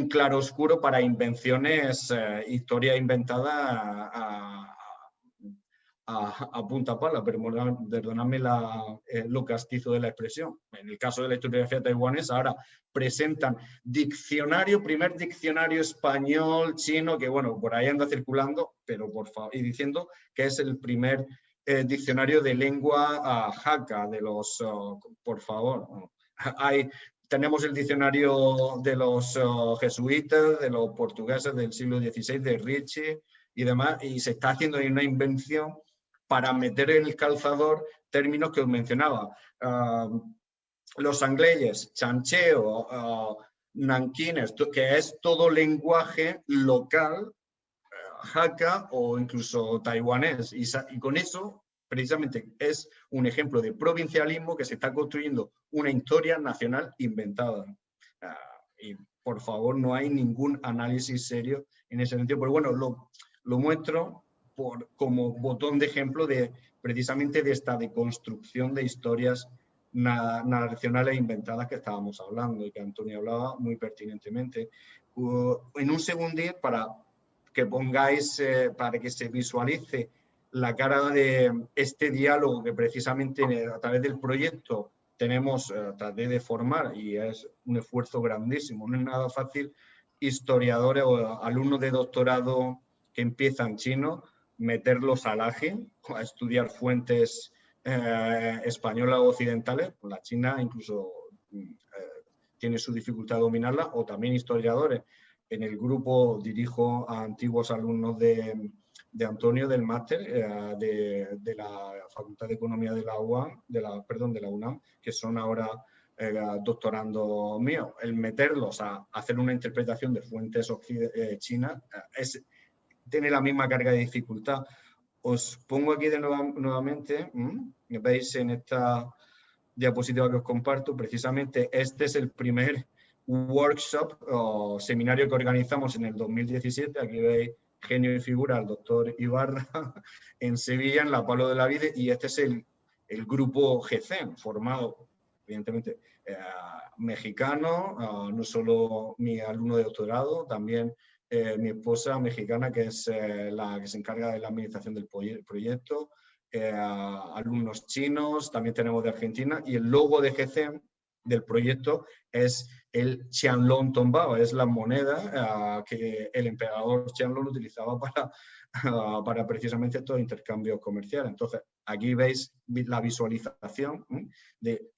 claroscuro para invenciones, historia inventada a punta pala, pero perdonadme lo castizo de la expresión. En el caso de la historiografía taiwanesa, ahora presentan primer diccionario español, chino, que bueno, por ahí anda circulando, pero por favor, y diciendo que es el primer diccionario de lengua hakka, por favor. Tenemos el diccionario de los jesuitas, de los portugueses del siglo XVI, de Ricci y demás, y se está haciendo una invención para meter en el calzador términos que os mencionaba. Los angleses, chancheo, nanquines, que es todo lenguaje local, hakka o incluso taiwanés. Y con eso, precisamente, es un ejemplo de provincialismo que se está construyendo una historia nacional inventada. Y por favor, no hay ningún análisis serio en ese sentido. Pero bueno, lo muestro como botón de ejemplo de precisamente de esta deconstrucción de historias nacionales inventadas que estábamos hablando y que Antonio hablaba muy pertinentemente. En un segundo, para que pongáis, para que se visualice la cara de este diálogo que precisamente a través del proyecto tenemos, traté de formar, y es un esfuerzo grandísimo, no es nada fácil, historiadores o alumnos de doctorado que empiezan chino, meterlos al AGE, a estudiar fuentes españolas o occidentales, pues la China incluso tiene su dificultad de dominarla, o también historiadores. En el grupo dirijo a antiguos alumnos de Antonio del máster de la Facultad de Economía de la UAM, de la UNAM, que son ahora doctorando míos. El meterlos a hacer una interpretación de fuentes chinas tiene la misma carga de dificultad. Os pongo aquí nuevamente, veis en esta diapositiva que os comparto, precisamente este es el primer workshop o seminario que organizamos en el 2017. Aquí veis genio y figura al doctor Ibarra en Sevilla, en la Palo de la Vide, y este es el grupo GCEN, formado evidentemente mexicano, no solo mi alumno de doctorado, también mi esposa mexicana, que es la que se encarga de la administración del proyecto, alumnos chinos, también tenemos de Argentina, y el logo de GCEN del proyecto es el Qianlong Tongbao, es la moneda que el emperador Qianlong utilizaba para precisamente estos intercambios comerciales. Entonces, aquí veis la visualización de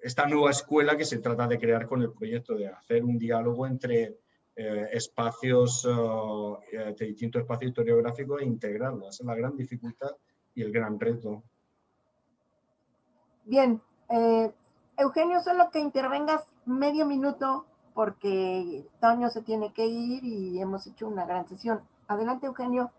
esta nueva escuela que se trata de crear con el proyecto, de hacer un diálogo entre espacios, de distintos espacios historiográficos, e integrarlos. Esa es la gran dificultad y el gran reto. Bien, Eugenio, solo que intervengas medio minuto porque Toño se tiene que ir y hemos hecho una gran sesión. Adelante, Eugenio,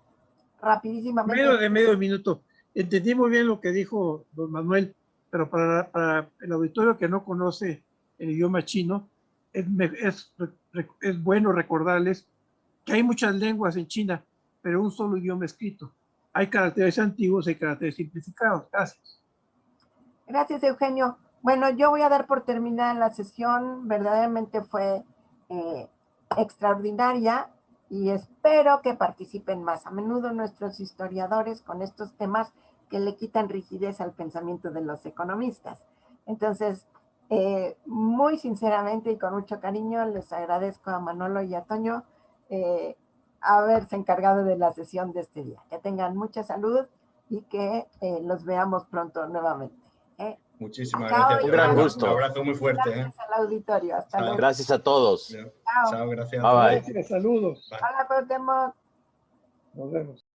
rapidísimamente. Menos de medio minuto. Entendí muy bien lo que dijo don Manuel, pero para el auditorio que no conoce el idioma chino, es bueno recordarles que hay muchas lenguas en China, pero un solo idioma escrito. Hay caracteres antiguos y caracteres simplificados. Gracias. Gracias, Eugenio. Bueno, yo voy a dar por terminada la sesión. Verdaderamente fue extraordinaria y espero que participen más a menudo nuestros historiadores con estos temas que le quitan rigidez al pensamiento de los economistas. Entonces, muy sinceramente y con mucho cariño, les agradezco a Manolo y a Toño haberse encargado de la sesión de este día. Que tengan mucha salud y que los veamos pronto nuevamente. Muchísimas gracias. Un gran gusto. Un abrazo muy fuerte. Gracias al auditorio. Hasta luego. Gracias a todos. Chao. Chao, gracias. Gracias, saludos. Hola, Cuauhtémoc. Nos vemos.